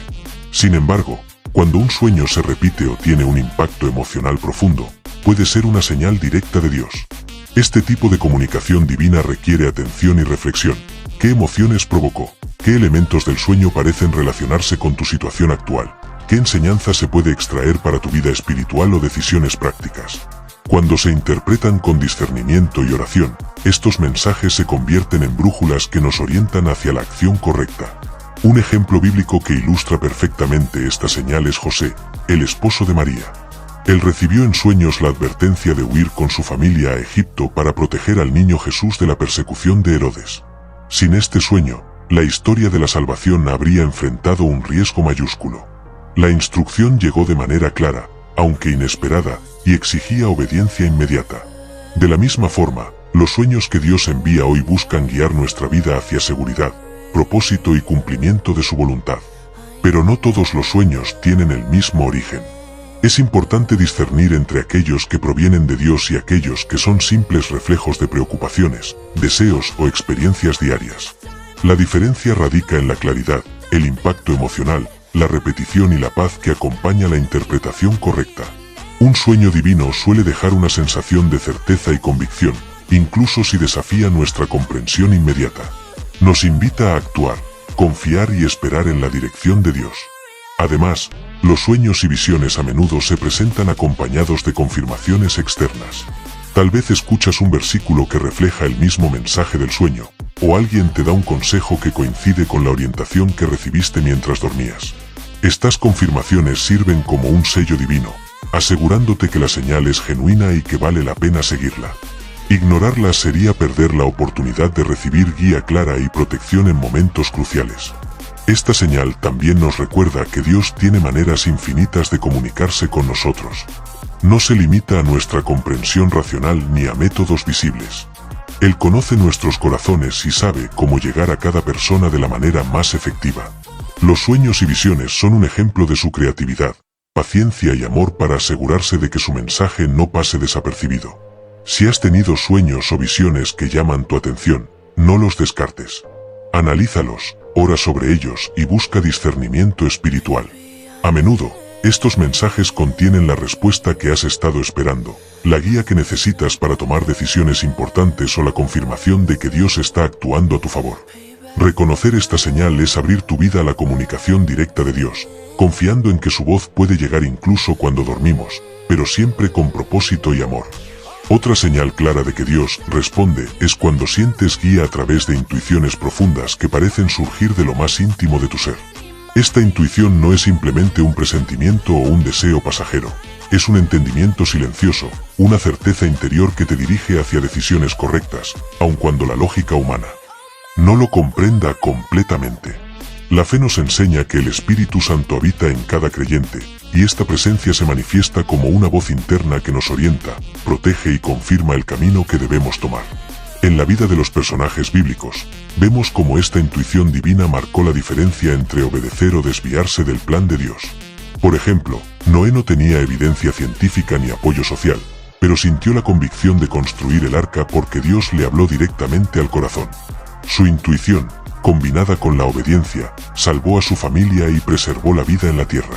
Sin embargo, cuando un sueño se repite o tiene un impacto emocional profundo, puede ser una señal directa de Dios. Este tipo de comunicación divina requiere atención y reflexión. ¿Qué emociones provocó? ¿Qué elementos del sueño parecen relacionarse con tu situación actual? ¿Qué enseñanza se puede extraer para tu vida espiritual o decisiones prácticas? Cuando se interpretan con discernimiento y oración, estos mensajes se convierten en brújulas que nos orientan hacia la acción correcta. Un ejemplo bíblico que ilustra perfectamente esta señal es José, el esposo de María. Él recibió en sueños la advertencia de huir con su familia a Egipto para proteger al niño Jesús de la persecución de Herodes. Sin este sueño, la historia de la salvación habría enfrentado un riesgo mayúsculo. La instrucción llegó de manera clara, aunque inesperada, y exigía obediencia inmediata. De la misma forma, los sueños que Dios envía hoy buscan guiar nuestra vida hacia seguridad, propósito y cumplimiento de su voluntad. Pero no todos los sueños tienen el mismo origen. Es importante discernir entre aquellos que provienen de Dios y aquellos que son simples reflejos de preocupaciones, deseos o experiencias diarias. La diferencia radica en la claridad, el impacto emocional, la repetición y la paz que acompaña la interpretación correcta. Un sueño divino suele dejar una sensación de certeza y convicción, incluso si desafía nuestra comprensión inmediata. Nos invita a actuar, confiar y esperar en la dirección de Dios. Además, los sueños y visiones a menudo se presentan acompañados de confirmaciones externas. Tal vez escuchas un versículo que refleja el mismo mensaje del sueño, o alguien te da un consejo que coincide con la orientación que recibiste mientras dormías. Estas confirmaciones sirven como un sello divino, asegurándote que la señal es genuina y que vale la pena seguirla. Ignorarlas sería perder la oportunidad de recibir guía clara y protección en momentos cruciales. Esta señal también nos recuerda que Dios tiene maneras infinitas de comunicarse con nosotros. No se limita a nuestra comprensión racional ni a métodos visibles. Él conoce nuestros corazones y sabe cómo llegar a cada persona de la manera más efectiva. Los sueños y visiones son un ejemplo de su creatividad, paciencia y amor para asegurarse de que su mensaje no pase desapercibido. Si has tenido sueños o visiones que llaman tu atención, no los descartes. Analízalos, ora sobre ellos y busca discernimiento espiritual. A menudo, estos mensajes contienen la respuesta que has estado esperando, la guía que necesitas para tomar decisiones importantes o la confirmación de que Dios está actuando a tu favor. Reconocer esta señal es abrir tu vida a la comunicación directa de Dios, confiando en que su voz puede llegar incluso cuando dormimos, pero siempre con propósito y amor. Otra señal clara de que Dios responde es cuando sientes guía a través de intuiciones profundas que parecen surgir de lo más íntimo de tu ser. Esta intuición no es simplemente un presentimiento o un deseo pasajero, es un entendimiento silencioso, una certeza interior que te dirige hacia decisiones correctas, aun cuando la lógica humana no lo comprenda completamente. La fe nos enseña que el Espíritu Santo habita en cada creyente, y esta presencia se manifiesta como una voz interna que nos orienta, protege y confirma el camino que debemos tomar. En la vida de los personajes bíblicos, vemos cómo esta intuición divina marcó la diferencia entre obedecer o desviarse del plan de Dios. Por ejemplo, Noé no tenía evidencia científica ni apoyo social, pero sintió la convicción de construir el arca porque Dios le habló directamente al corazón. Su intuición, combinada con la obediencia, salvó a su familia y preservó la vida en la tierra.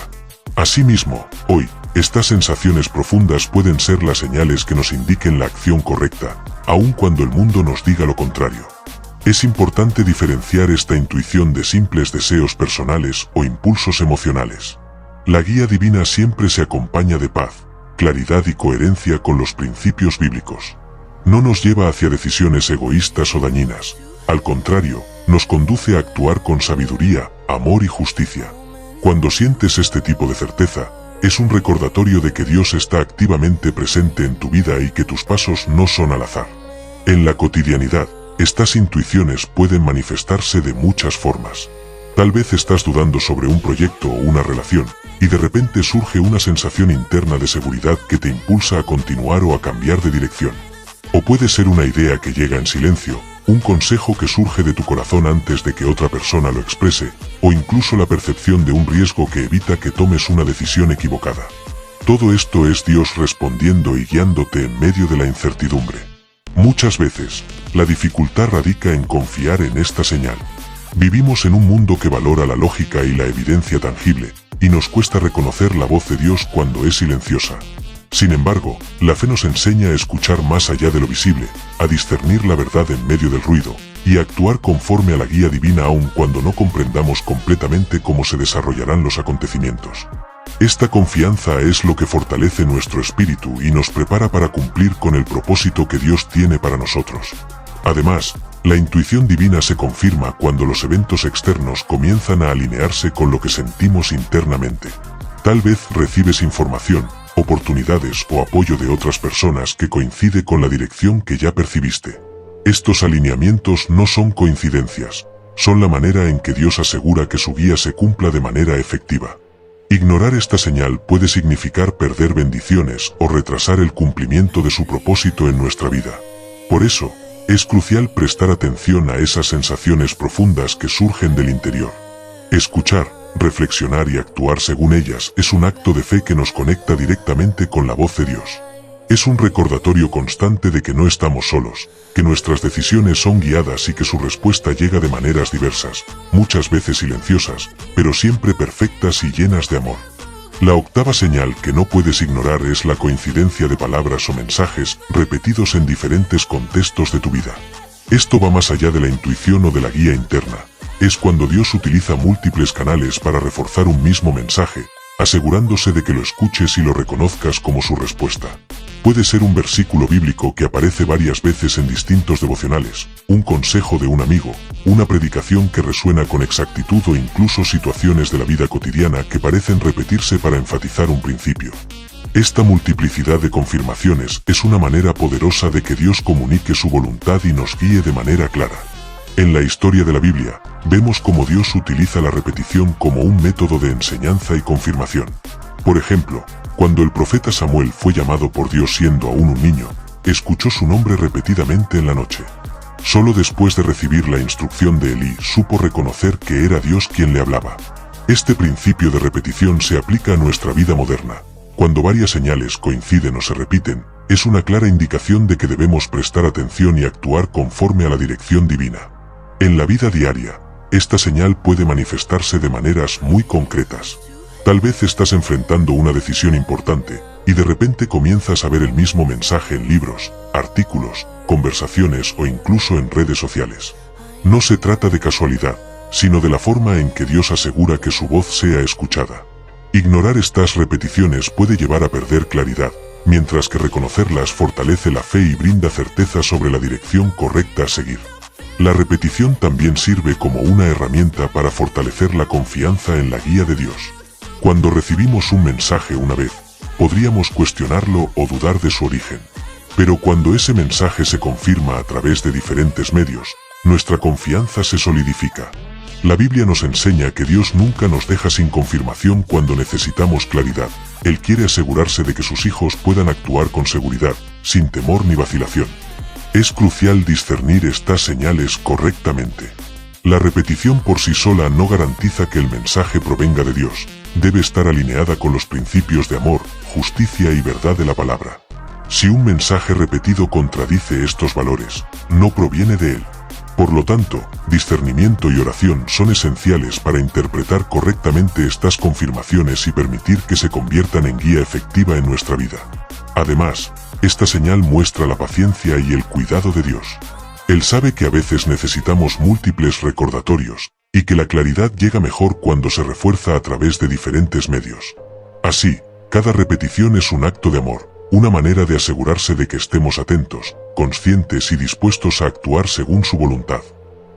Asimismo, hoy, estas sensaciones profundas pueden ser las señales que nos indiquen la acción correcta, aun cuando el mundo nos diga lo contrario. Es importante diferenciar esta intuición de simples deseos personales o impulsos emocionales. La guía divina siempre se acompaña de paz, claridad y coherencia con los principios bíblicos. No nos lleva hacia decisiones egoístas o dañinas. Al contrario, nos conduce a actuar con sabiduría, amor y justicia. Cuando sientes este tipo de certeza, es un recordatorio de que Dios está activamente presente en tu vida y que tus pasos no son al azar. En la cotidianidad, estas intuiciones pueden manifestarse de muchas formas. Tal vez estás dudando sobre un proyecto o una relación, y de repente surge una sensación interna de seguridad que te impulsa a continuar o a cambiar de dirección. O puede ser una idea que llega en silencio, un consejo que surge de tu corazón antes de que otra persona lo exprese, o incluso la percepción de un riesgo que evita que tomes una decisión equivocada. Todo esto es Dios respondiendo y guiándote en medio de la incertidumbre. Muchas veces, la dificultad radica en confiar en esta señal. Vivimos en un mundo que valora la lógica y la evidencia tangible, y nos cuesta reconocer la voz de Dios cuando es silenciosa. Sin embargo, la fe nos enseña a escuchar más allá de lo visible, a discernir la verdad en medio del ruido, y actuar conforme a la guía divina aun cuando no comprendamos completamente cómo se desarrollarán los acontecimientos. Esta confianza es lo que fortalece nuestro espíritu y nos prepara para cumplir con el propósito que Dios tiene para nosotros. Además, la intuición divina se confirma cuando los eventos externos comienzan a alinearse con lo que sentimos internamente. Tal vez recibes información, oportunidades o apoyo de otras personas que coincide con la dirección que ya percibiste. Estos alineamientos no son coincidencias, son la manera en que Dios asegura que su guía se cumpla de manera efectiva. Ignorar esta señal puede significar perder bendiciones o retrasar el cumplimiento de su propósito en nuestra vida. Por eso, es crucial prestar atención a esas sensaciones profundas que surgen del interior. Escuchar, reflexionar y actuar según ellas es un acto de fe que nos conecta directamente con la voz de Dios. Es un recordatorio constante de que no estamos solos, que nuestras decisiones son guiadas y que su respuesta llega de maneras diversas, muchas veces silenciosas, pero siempre perfectas y llenas de amor. La octava señal que no puedes ignorar es la coincidencia de palabras o mensajes repetidos en diferentes contextos de tu vida. Esto va más allá de la intuición o de la guía interna. Es cuando Dios utiliza múltiples canales para reforzar un mismo mensaje, asegurándose de que lo escuches y lo reconozcas como su respuesta. Puede ser un versículo bíblico que aparece varias veces en distintos devocionales, un consejo de un amigo, una predicación que resuena con exactitud o incluso situaciones de la vida cotidiana que parecen repetirse para enfatizar un principio. Esta multiplicidad de confirmaciones es una manera poderosa de que Dios comunique su voluntad y nos guíe de manera clara. En la historia de la Biblia, vemos cómo Dios utiliza la repetición como un método de enseñanza y confirmación. Por ejemplo, cuando el profeta Samuel fue llamado por Dios siendo aún un niño, escuchó su nombre repetidamente en la noche. Solo después de recibir la instrucción de Elí supo reconocer que era Dios quien le hablaba. Este principio de repetición se aplica a nuestra vida moderna. Cuando varias señales coinciden o se repiten, es una clara indicación de que debemos prestar atención y actuar conforme a la dirección divina. En la vida diaria, esta señal puede manifestarse de maneras muy concretas. Tal vez estás enfrentando una decisión importante, y de repente comienzas a ver el mismo mensaje en libros, artículos, conversaciones o incluso en redes sociales. No se trata de casualidad, sino de la forma en que Dios asegura que su voz sea escuchada. Ignorar estas repeticiones puede llevar a perder claridad, mientras que reconocerlas fortalece la fe y brinda certeza sobre la dirección correcta a seguir. La repetición también sirve como una herramienta para fortalecer la confianza en la guía de Dios. Cuando recibimos un mensaje una vez, podríamos cuestionarlo o dudar de su origen. Pero cuando ese mensaje se confirma a través de diferentes medios, nuestra confianza se solidifica. La Biblia nos enseña que Dios nunca nos deja sin confirmación cuando necesitamos claridad. Él quiere asegurarse de que sus hijos puedan actuar con seguridad, sin temor ni vacilación. Es crucial discernir estas señales correctamente. La repetición por sí sola no garantiza que el mensaje provenga de Dios. Debe estar alineada con los principios de amor, justicia y verdad de la palabra. Si un mensaje repetido contradice estos valores, no proviene de Él. Por lo tanto, discernimiento y oración son esenciales para interpretar correctamente estas confirmaciones y permitir que se conviertan en guía efectiva en nuestra vida. Además, esta señal muestra la paciencia y el cuidado de Dios. Él sabe que a veces necesitamos múltiples recordatorios, y que la claridad llega mejor cuando se refuerza a través de diferentes medios. Así, cada repetición es un acto de amor, una manera de asegurarse de que estemos atentos, conscientes y dispuestos a actuar según su voluntad.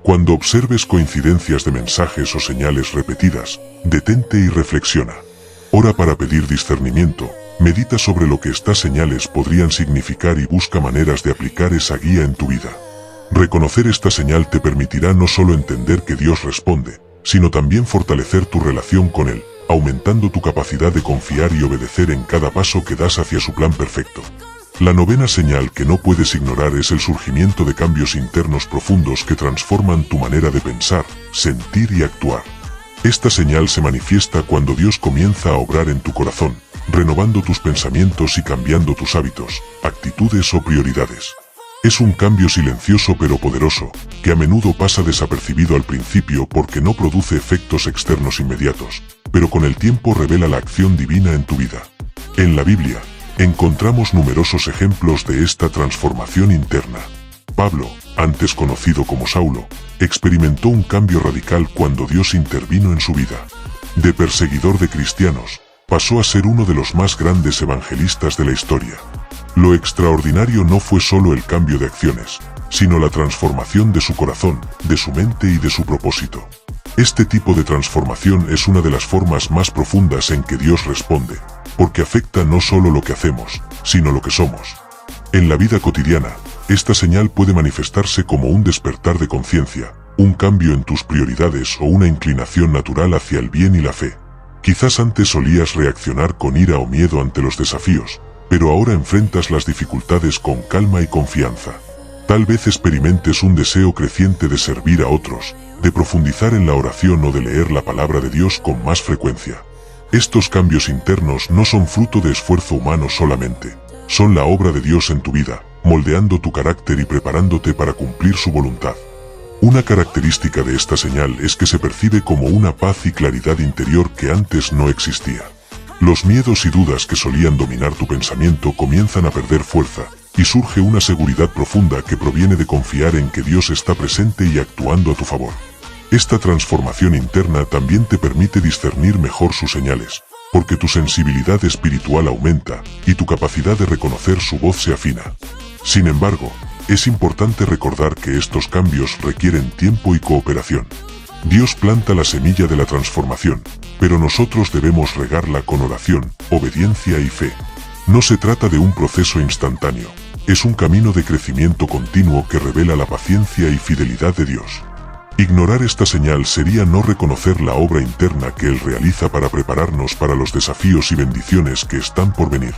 Cuando observes coincidencias de mensajes o señales repetidas, detente y reflexiona. Ora para pedir discernimiento, medita sobre lo que estas señales podrían significar y busca maneras de aplicar esa guía en tu vida. Reconocer esta señal te permitirá no solo entender que Dios responde, sino también fortalecer tu relación con Él, aumentando tu capacidad de confiar y obedecer en cada paso que das hacia su plan perfecto. La novena señal que no puedes ignorar es el surgimiento de cambios internos profundos que transforman tu manera de pensar, sentir y actuar. Esta señal se manifiesta cuando Dios comienza a obrar en tu corazón, renovando tus pensamientos y cambiando tus hábitos, actitudes o prioridades. Es un cambio silencioso pero poderoso, que a menudo pasa desapercibido al principio porque no produce efectos externos inmediatos, pero con el tiempo revela la acción divina en tu vida. En la Biblia, encontramos numerosos ejemplos de esta transformación interna. Pablo, antes conocido como Saulo, experimentó un cambio radical cuando Dios intervino en su vida. De perseguidor de cristianos, pasó a ser uno de los más grandes evangelistas de la historia. Lo extraordinario no fue solo el cambio de acciones, sino la transformación de su corazón, de su mente y de su propósito. Este tipo de transformación es una de las formas más profundas en que Dios responde, porque afecta no solo lo que hacemos, sino lo que somos. En la vida cotidiana, esta señal puede manifestarse como un despertar de conciencia, un cambio en tus prioridades o una inclinación natural hacia el bien y la fe. Quizás antes solías reaccionar con ira o miedo ante los desafíos, pero ahora enfrentas las dificultades con calma y confianza. Tal vez experimentes un deseo creciente de servir a otros, de profundizar en la oración o de leer la palabra de Dios con más frecuencia. Estos cambios internos no son fruto de esfuerzo humano solamente, son la obra de Dios en tu vida, moldeando tu carácter y preparándote para cumplir su voluntad. Una característica de esta señal es que se percibe como una paz y claridad interior que antes no existía. Los miedos y dudas que solían dominar tu pensamiento comienzan a perder fuerza, y surge una seguridad profunda que proviene de confiar en que Dios está presente y actuando a tu favor. Esta transformación interna también te permite discernir mejor sus señales, porque tu sensibilidad espiritual aumenta y tu capacidad de reconocer su voz se afina. Sin embargo, es importante recordar que estos cambios requieren tiempo y cooperación. Dios planta la semilla de la transformación, pero nosotros debemos regarla con oración, obediencia y fe. No se trata de un proceso instantáneo, es un camino de crecimiento continuo que revela la paciencia y fidelidad de Dios. Ignorar esta señal sería no reconocer la obra interna que Él realiza para prepararnos para los desafíos y bendiciones que están por venir.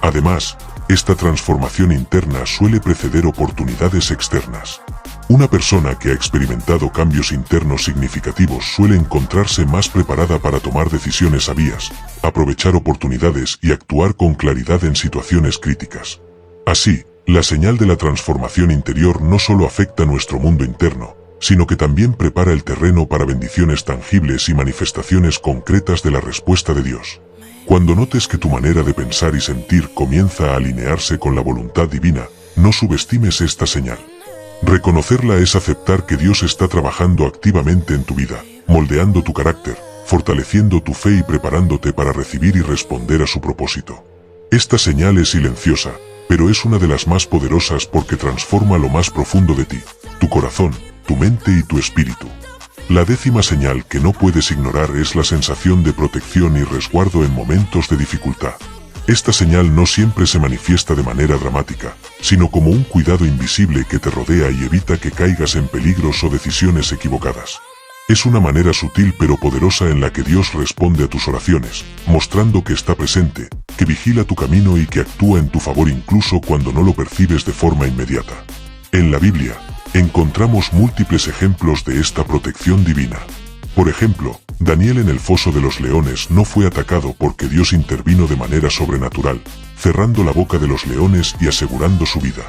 Además, esta transformación interna suele preceder oportunidades externas. Una persona que ha experimentado cambios internos significativos suele encontrarse más preparada para tomar decisiones sabias, aprovechar oportunidades y actuar con claridad en situaciones críticas. Así, la señal de la transformación interior no solo afecta nuestro mundo interno, sino que también prepara el terreno para bendiciones tangibles y manifestaciones concretas de la respuesta de Dios. Cuando notes que tu manera de pensar y sentir comienza a alinearse con la voluntad divina, no subestimes esta señal. Reconocerla es aceptar que Dios está trabajando activamente en tu vida, moldeando tu carácter, fortaleciendo tu fe y preparándote para recibir y responder a su propósito. Esta señal es silenciosa, pero es una de las más poderosas porque transforma lo más profundo de ti, tu corazón, tu mente y tu espíritu. La décima señal que no puedes ignorar es la sensación de protección y resguardo en momentos de dificultad. Esta señal no siempre se manifiesta de manera dramática, sino como un cuidado invisible que te rodea y evita que caigas en peligros o decisiones equivocadas. Es una manera sutil pero poderosa en la que Dios responde a tus oraciones, mostrando que está presente, que vigila tu camino y que actúa en tu favor incluso cuando no lo percibes de forma inmediata. En la Biblia, encontramos múltiples ejemplos de esta protección divina. Por ejemplo, Daniel en el foso de los leones no fue atacado porque Dios intervino de manera sobrenatural, cerrando la boca de los leones y asegurando su vida.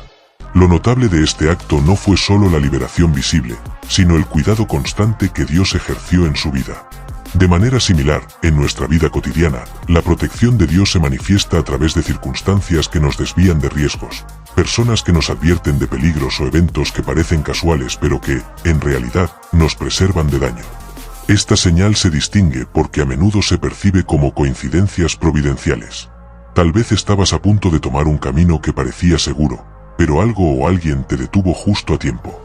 Lo notable de este acto no fue solo la liberación visible, sino el cuidado constante que Dios ejerció en su vida. De manera similar, en nuestra vida cotidiana, la protección de Dios se manifiesta a través de circunstancias que nos desvían de riesgos, personas que nos advierten de peligros o eventos que parecen casuales pero que, en realidad, nos preservan de daño. Esta señal se distingue porque a menudo se percibe como coincidencias providenciales. Tal vez estabas a punto de tomar un camino que parecía seguro, pero algo o alguien te detuvo justo a tiempo.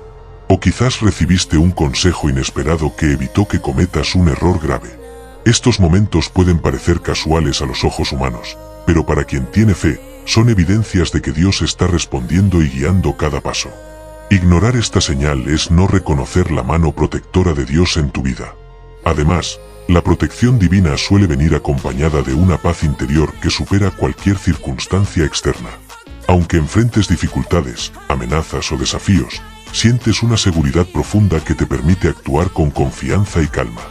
O quizás recibiste un consejo inesperado que evitó que cometas un error grave. Estos momentos pueden parecer casuales a los ojos humanos, pero para quien tiene fe, son evidencias de que Dios está respondiendo y guiando cada paso. Ignorar esta señal es no reconocer la mano protectora de Dios en tu vida. Además, la protección divina suele venir acompañada de una paz interior que supera cualquier circunstancia externa. Aunque enfrentes dificultades, amenazas o desafíos, sientes una seguridad profunda que te permite actuar con confianza y calma.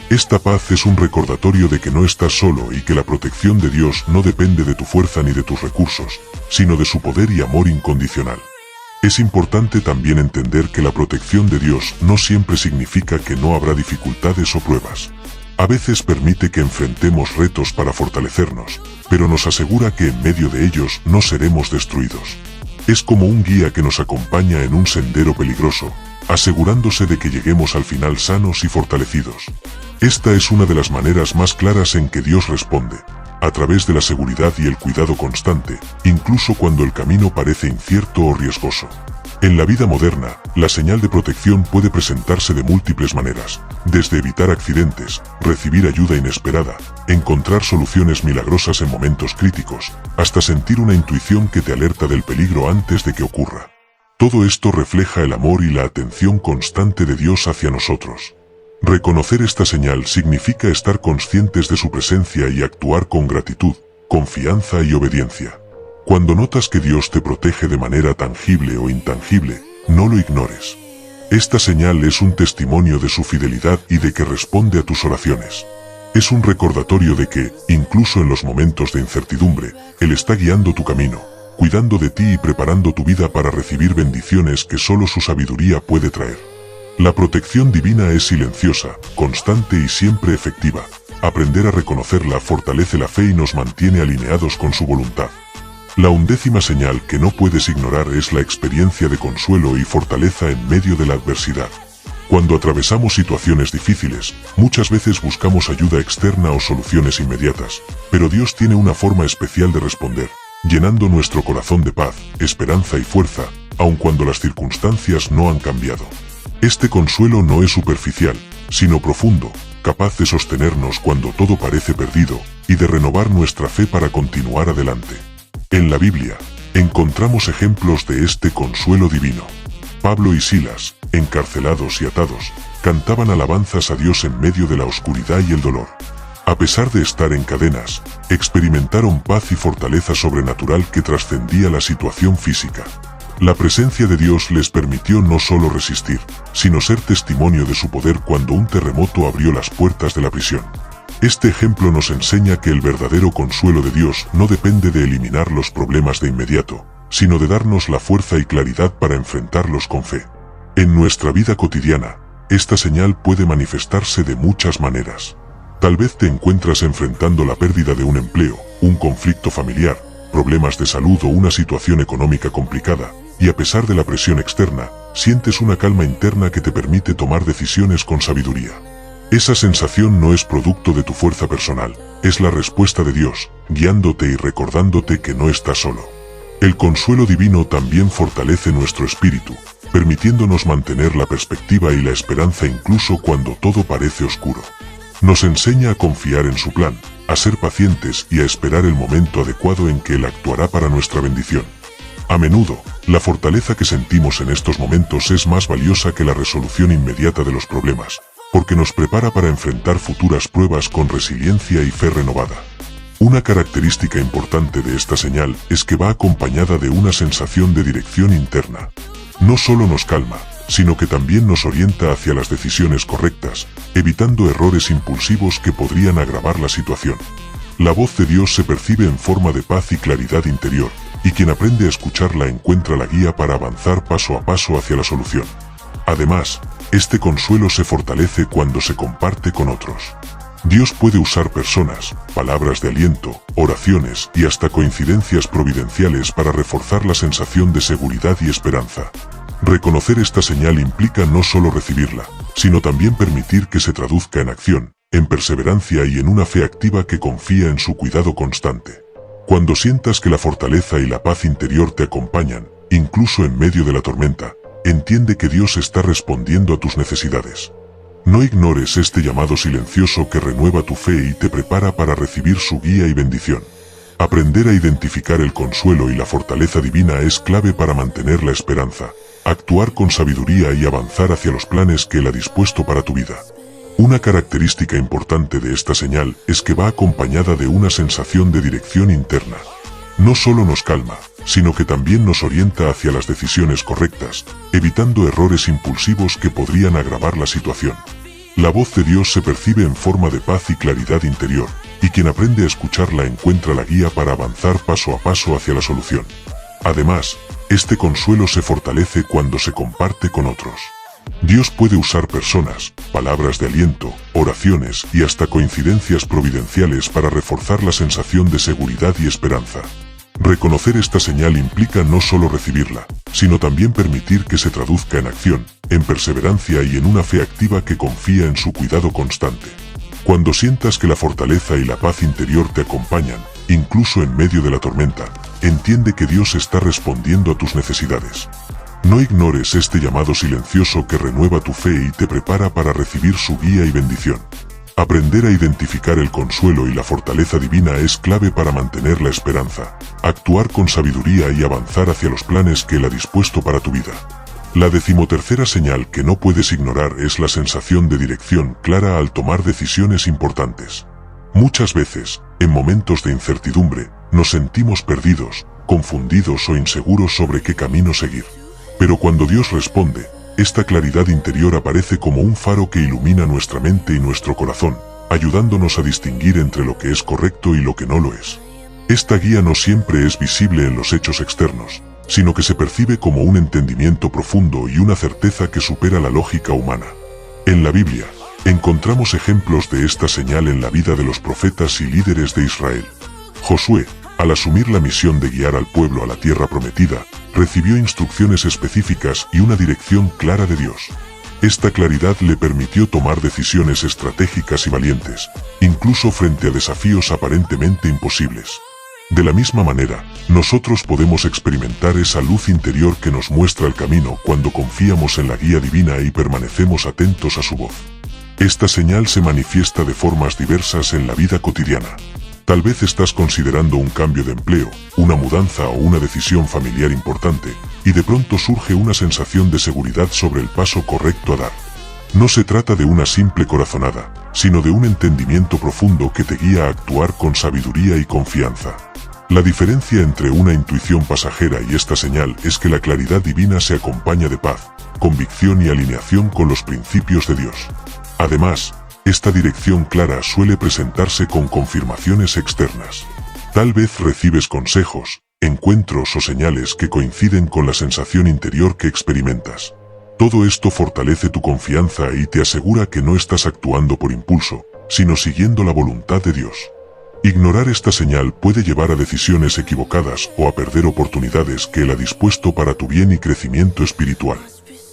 Esta paz es un recordatorio de que no estás solo y que la protección de Dios no depende de tu fuerza ni de tus recursos, sino de su poder y amor incondicional. Es importante también entender que la protección de Dios no siempre significa que no habrá dificultades o pruebas. A veces permite que enfrentemos retos para fortalecernos, pero nos asegura que en medio de ellos no seremos destruidos. Es como un guía que nos acompaña en un sendero peligroso, asegurándose de que lleguemos al final sanos y fortalecidos. Esta es una de las maneras más claras en que Dios responde, a través de la seguridad y el cuidado constante, incluso cuando el camino parece incierto o riesgoso. En la vida moderna, la señal de protección puede presentarse de múltiples maneras, desde evitar accidentes, recibir ayuda inesperada, encontrar soluciones milagrosas en momentos críticos, hasta sentir una intuición que te alerta del peligro antes de que ocurra. Todo esto refleja el amor y la atención constante de Dios hacia nosotros. Reconocer esta señal significa estar conscientes de su presencia y actuar con gratitud, confianza y obediencia. Cuando notas que Dios te protege de manera tangible o intangible, no lo ignores. Esta señal es un testimonio de su fidelidad y de que responde a tus oraciones. Es un recordatorio de que, incluso en los momentos de incertidumbre, Él está guiando tu camino, cuidando de ti y preparando tu vida para recibir bendiciones que solo su sabiduría puede traer. La protección divina es silenciosa, constante y siempre efectiva. Aprender a reconocerla fortalece la fe y nos mantiene alineados con su voluntad. La 11ª señal que no puedes ignorar es la experiencia de consuelo y fortaleza en medio de la adversidad. Cuando atravesamos situaciones difíciles, muchas veces buscamos ayuda externa o soluciones inmediatas, pero Dios tiene una forma especial de responder, llenando nuestro corazón de paz, esperanza y fuerza, aun cuando las circunstancias no han cambiado. Este consuelo no es superficial, sino profundo, capaz de sostenernos cuando todo parece perdido, y de renovar nuestra fe para continuar adelante. En la Biblia, encontramos ejemplos de este consuelo divino. Pablo y Silas, encarcelados y atados, cantaban alabanzas a Dios en medio de la oscuridad y el dolor. A pesar de estar en cadenas, experimentaron paz y fortaleza sobrenatural que trascendía la situación física. La presencia de Dios les permitió no solo resistir, sino ser testimonio de su poder cuando un terremoto abrió las puertas de la prisión. Este ejemplo nos enseña que el verdadero consuelo de Dios no depende de eliminar los problemas de inmediato, sino de darnos la fuerza y claridad para enfrentarlos con fe. En nuestra vida cotidiana, esta señal puede manifestarse de muchas maneras. Tal vez te encuentras enfrentando la pérdida de un empleo, un conflicto familiar, problemas de salud o una situación económica complicada, y a pesar de la presión externa, sientes una calma interna que te permite tomar decisiones con sabiduría. Esa sensación no es producto de tu fuerza personal, es la respuesta de Dios, guiándote y recordándote que no estás solo. El consuelo divino también fortalece nuestro espíritu, permitiéndonos mantener la perspectiva y la esperanza incluso cuando todo parece oscuro. Nos enseña a confiar en su plan, a ser pacientes y a esperar el momento adecuado en que Él actuará para nuestra bendición. A menudo, la fortaleza que sentimos en estos momentos es más valiosa que la resolución inmediata de los problemas, porque nos prepara para enfrentar futuras pruebas con resiliencia y fe renovada. Una característica importante de esta señal es que va acompañada de una sensación de dirección interna. No solo nos calma, sino que también nos orienta hacia las decisiones correctas, evitando errores impulsivos que podrían agravar la situación. La voz de Dios se percibe en forma de paz y claridad interior, y quien aprende a escucharla encuentra la guía para avanzar paso a paso hacia la solución. Además, este consuelo se fortalece cuando se comparte con otros. Dios puede usar personas, palabras de aliento, oraciones y hasta coincidencias providenciales para reforzar la sensación de seguridad y esperanza. Reconocer esta señal implica no solo recibirla, sino también permitir que se traduzca en acción, en perseverancia y en una fe activa que confía en su cuidado constante. Cuando sientas que la fortaleza y la paz interior te acompañan, incluso en medio de la tormenta, entiende que Dios está respondiendo a tus necesidades. No ignores este llamado silencioso que renueva tu fe y te prepara para recibir su guía y bendición. Aprender a identificar el consuelo y la fortaleza divina es clave para mantener la esperanza, actuar con sabiduría y avanzar hacia los planes que Él ha dispuesto para tu vida. Una característica importante de esta señal es que va acompañada de una sensación de dirección interna. No solo nos calma, sino que también nos orienta hacia las decisiones correctas, evitando errores impulsivos que podrían agravar la situación. La voz de Dios se percibe en forma de paz y claridad interior, y quien aprende a escucharla encuentra la guía para avanzar paso a paso hacia la solución. Además, este consuelo se fortalece cuando se comparte con otros. Dios puede usar personas, palabras de aliento, oraciones y hasta coincidencias providenciales para reforzar la sensación de seguridad y esperanza. Reconocer esta señal implica no solo recibirla, sino también permitir que se traduzca en acción, en perseverancia y en una fe activa que confía en su cuidado constante. Cuando sientas que la fortaleza y la paz interior te acompañan, incluso en medio de la tormenta, entiende que Dios está respondiendo a tus necesidades. No ignores este llamado silencioso que renueva tu fe y te prepara para recibir su guía y bendición. Aprender a identificar el consuelo y la fortaleza divina es clave para mantener la esperanza, actuar con sabiduría y avanzar hacia los planes que Él ha dispuesto para tu vida. La 13ª señal que no puedes ignorar es la sensación de dirección clara al tomar decisiones importantes. Muchas veces, en momentos de incertidumbre, nos sentimos perdidos, confundidos o inseguros sobre qué camino seguir. Pero cuando Dios responde, esta claridad interior aparece como un faro que ilumina nuestra mente y nuestro corazón, ayudándonos a distinguir entre lo que es correcto y lo que no lo es. Esta guía no siempre es visible en los hechos externos, sino que se percibe como un entendimiento profundo y una certeza que supera la lógica humana. En la Biblia, encontramos ejemplos de esta señal en la vida de los profetas y líderes de Israel. Josué, al asumir la misión de guiar al pueblo a la tierra prometida, recibió instrucciones específicas y una dirección clara de Dios. Esta claridad le permitió tomar decisiones estratégicas y valientes, incluso frente a desafíos aparentemente imposibles. De la misma manera, nosotros podemos experimentar esa luz interior que nos muestra el camino cuando confiamos en la guía divina y permanecemos atentos a su voz. Esta señal se manifiesta de formas diversas en la vida cotidiana. Tal vez estás considerando un cambio de empleo, una mudanza o una decisión familiar importante, y de pronto surge una sensación de seguridad sobre el paso correcto a dar. No se trata de una simple corazonada, sino de un entendimiento profundo que te guía a actuar con sabiduría y confianza. La diferencia entre una intuición pasajera y esta señal es que la claridad divina se acompaña de paz, convicción y alineación con los principios de Dios. Además, esta dirección clara suele presentarse con confirmaciones externas. Tal vez recibes consejos, encuentros o señales que coinciden con la sensación interior que experimentas. Todo esto fortalece tu confianza y te asegura que no estás actuando por impulso, sino siguiendo la voluntad de Dios. Ignorar esta señal puede llevar a decisiones equivocadas o a perder oportunidades que Él ha dispuesto para tu bien y crecimiento espiritual.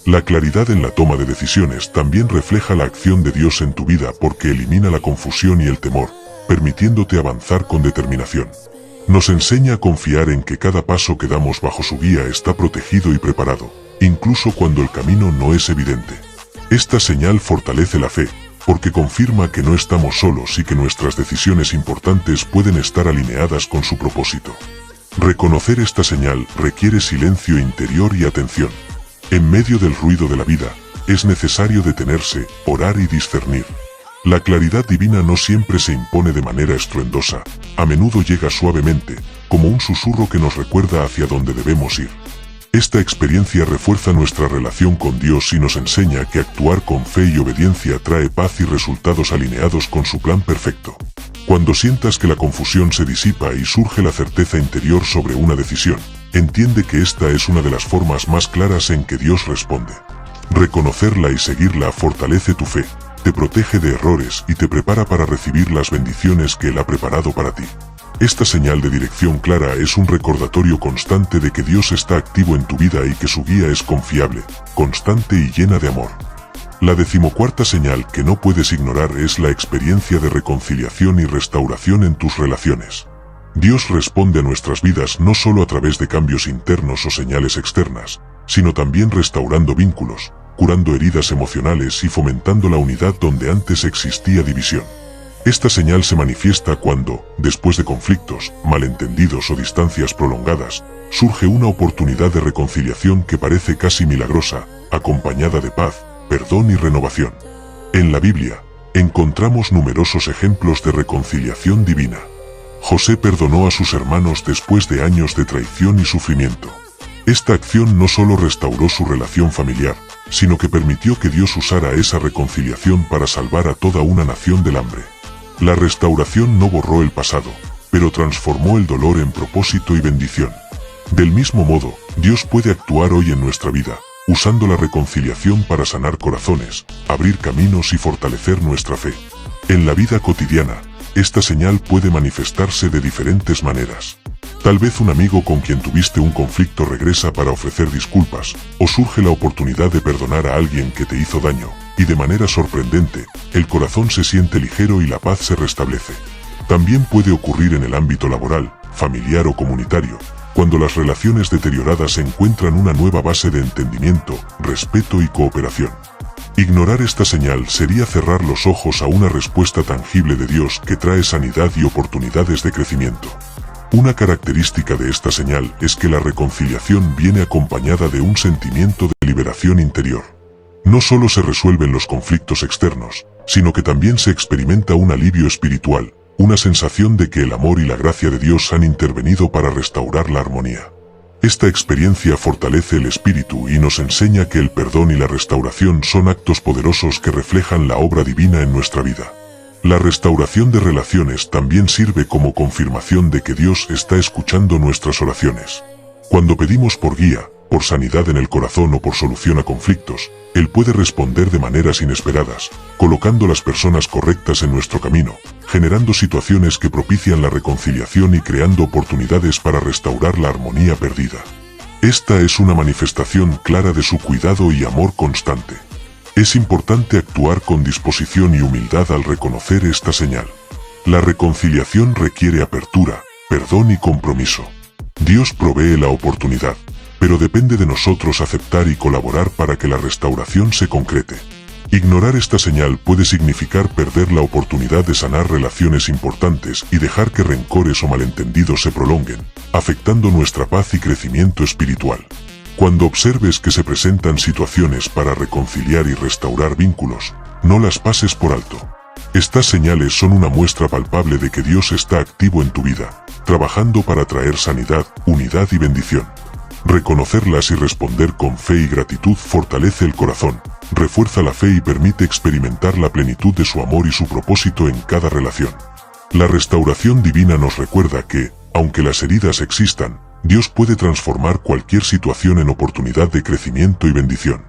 La claridad en la toma de decisiones también refleja la acción de Dios en tu vida porque elimina la confusión y el temor, permitiéndote avanzar con determinación. Nos enseña a confiar en que cada paso que damos bajo su guía está protegido y preparado, incluso cuando el camino no es evidente. Esta señal fortalece la fe, porque confirma que no estamos solos y que nuestras decisiones importantes pueden estar alineadas con su propósito. Reconocer esta señal requiere silencio interior y atención. En medio del ruido de la vida, es necesario detenerse, orar y discernir. La claridad divina no siempre se impone de manera estruendosa, a menudo llega suavemente, como un susurro que nos recuerda hacia dónde debemos ir. Esta experiencia refuerza nuestra relación con Dios y nos enseña que actuar con fe y obediencia trae paz y resultados alineados con su plan perfecto. Cuando sientas que la confusión se disipa y surge la certeza interior sobre una decisión, entiende que esta es una de las formas más claras en que Dios responde. Reconocerla y seguirla fortalece tu fe, te protege de errores y te prepara para recibir las bendiciones que Él ha preparado para ti. Esta señal de dirección clara es un recordatorio constante de que Dios está activo en tu vida y que su guía es confiable, constante y llena de amor. La 14ª señal que no puedes ignorar es la experiencia de reconciliación y restauración en tus relaciones. Dios responde a nuestras vidas no solo a través de cambios internos o señales externas, sino también restaurando vínculos, curando heridas emocionales y fomentando la unidad donde antes existía división. Esta señal se manifiesta cuando, después de conflictos, malentendidos o distancias prolongadas, surge una oportunidad de reconciliación que parece casi milagrosa, acompañada de paz, perdón y renovación. En la Biblia, encontramos numerosos ejemplos de reconciliación divina. José perdonó a sus hermanos después de años de traición y sufrimiento. Esta acción no solo restauró su relación familiar, sino que permitió que Dios usara esa reconciliación para salvar a toda una nación del hambre. La restauración no borró el pasado, pero transformó el dolor en propósito y bendición. Del mismo modo, Dios puede actuar hoy en nuestra vida, usando la reconciliación para sanar corazones, abrir caminos y fortalecer nuestra fe. En la vida cotidiana, esta señal puede manifestarse de diferentes maneras. Tal vez un amigo con quien tuviste un conflicto regresa para ofrecer disculpas, o surge la oportunidad de perdonar a alguien que te hizo daño, y de manera sorprendente, el corazón se siente ligero y la paz se restablece. También puede ocurrir en el ámbito laboral, familiar o comunitario, cuando las relaciones deterioradas encuentran una nueva base de entendimiento, respeto y cooperación. Ignorar esta señal sería cerrar los ojos a una respuesta tangible de Dios que trae sanidad y oportunidades de crecimiento. Una característica de esta señal es que la reconciliación viene acompañada de un sentimiento de liberación interior. No solo se resuelven los conflictos externos, sino que también se experimenta un alivio espiritual, una sensación de que el amor y la gracia de Dios han intervenido para restaurar la armonía. Esta experiencia fortalece el espíritu y nos enseña que el perdón y la restauración son actos poderosos que reflejan la obra divina en nuestra vida. La restauración de relaciones también sirve como confirmación de que Dios está escuchando nuestras oraciones. Cuando pedimos por guía, por sanidad en el corazón o por solución a conflictos, Él puede responder de maneras inesperadas, colocando las personas correctas en nuestro camino, generando situaciones que propician la reconciliación y creando oportunidades para restaurar la armonía perdida. Esta es una manifestación clara de su cuidado y amor constante. Es importante actuar con disposición y humildad al reconocer esta señal. La reconciliación requiere apertura, perdón y compromiso. Dios provee la oportunidad, pero depende de nosotros aceptar y colaborar para que la restauración se concrete. Ignorar esta señal puede significar perder la oportunidad de sanar relaciones importantes y dejar que rencores o malentendidos se prolonguen, afectando nuestra paz y crecimiento espiritual. Cuando observes que se presentan situaciones para reconciliar y restaurar vínculos, no las pases por alto. Estas señales son una muestra palpable de que Dios está activo en tu vida, trabajando para traer sanidad, unidad y bendición. Reconocerlas y responder con fe y gratitud fortalece el corazón, refuerza la fe y permite experimentar la plenitud de su amor y su propósito en cada relación. La restauración divina nos recuerda que, aunque las heridas existan, Dios puede transformar cualquier situación en oportunidad de crecimiento y bendición.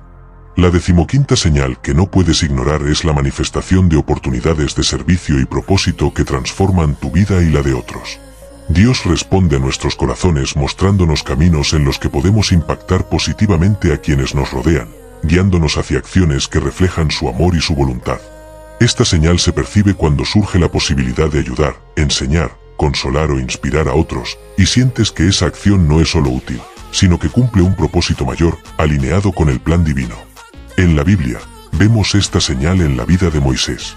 La 15ª señal que no puedes ignorar es la manifestación de oportunidades de servicio y propósito que transforman tu vida y la de otros. Dios responde a nuestros corazones mostrándonos caminos en los que podemos impactar positivamente a quienes nos rodean, guiándonos hacia acciones que reflejan su amor y su voluntad. Esta señal se percibe cuando surge la posibilidad de ayudar, enseñar, consolar o inspirar a otros, y sientes que esa acción no es solo útil, sino que cumple un propósito mayor, alineado con el plan divino. En la Biblia, vemos esta señal en la vida de Moisés.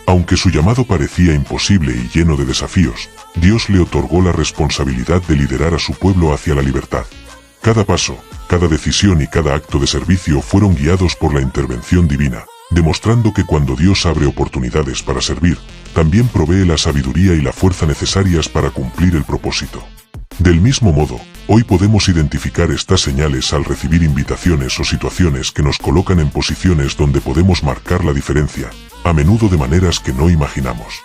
Aunque su llamado parecía imposible y lleno de desafíos, Dios le otorgó la responsabilidad de liderar a su pueblo hacia la libertad. Cada paso, cada decisión y cada acto de servicio fueron guiados por la intervención divina, demostrando que cuando Dios abre oportunidades para servir, también provee la sabiduría y la fuerza necesarias para cumplir el propósito. Del mismo modo, hoy podemos identificar estas señales al recibir invitaciones o situaciones que nos colocan en posiciones donde podemos marcar la diferencia, a menudo de maneras que no imaginamos.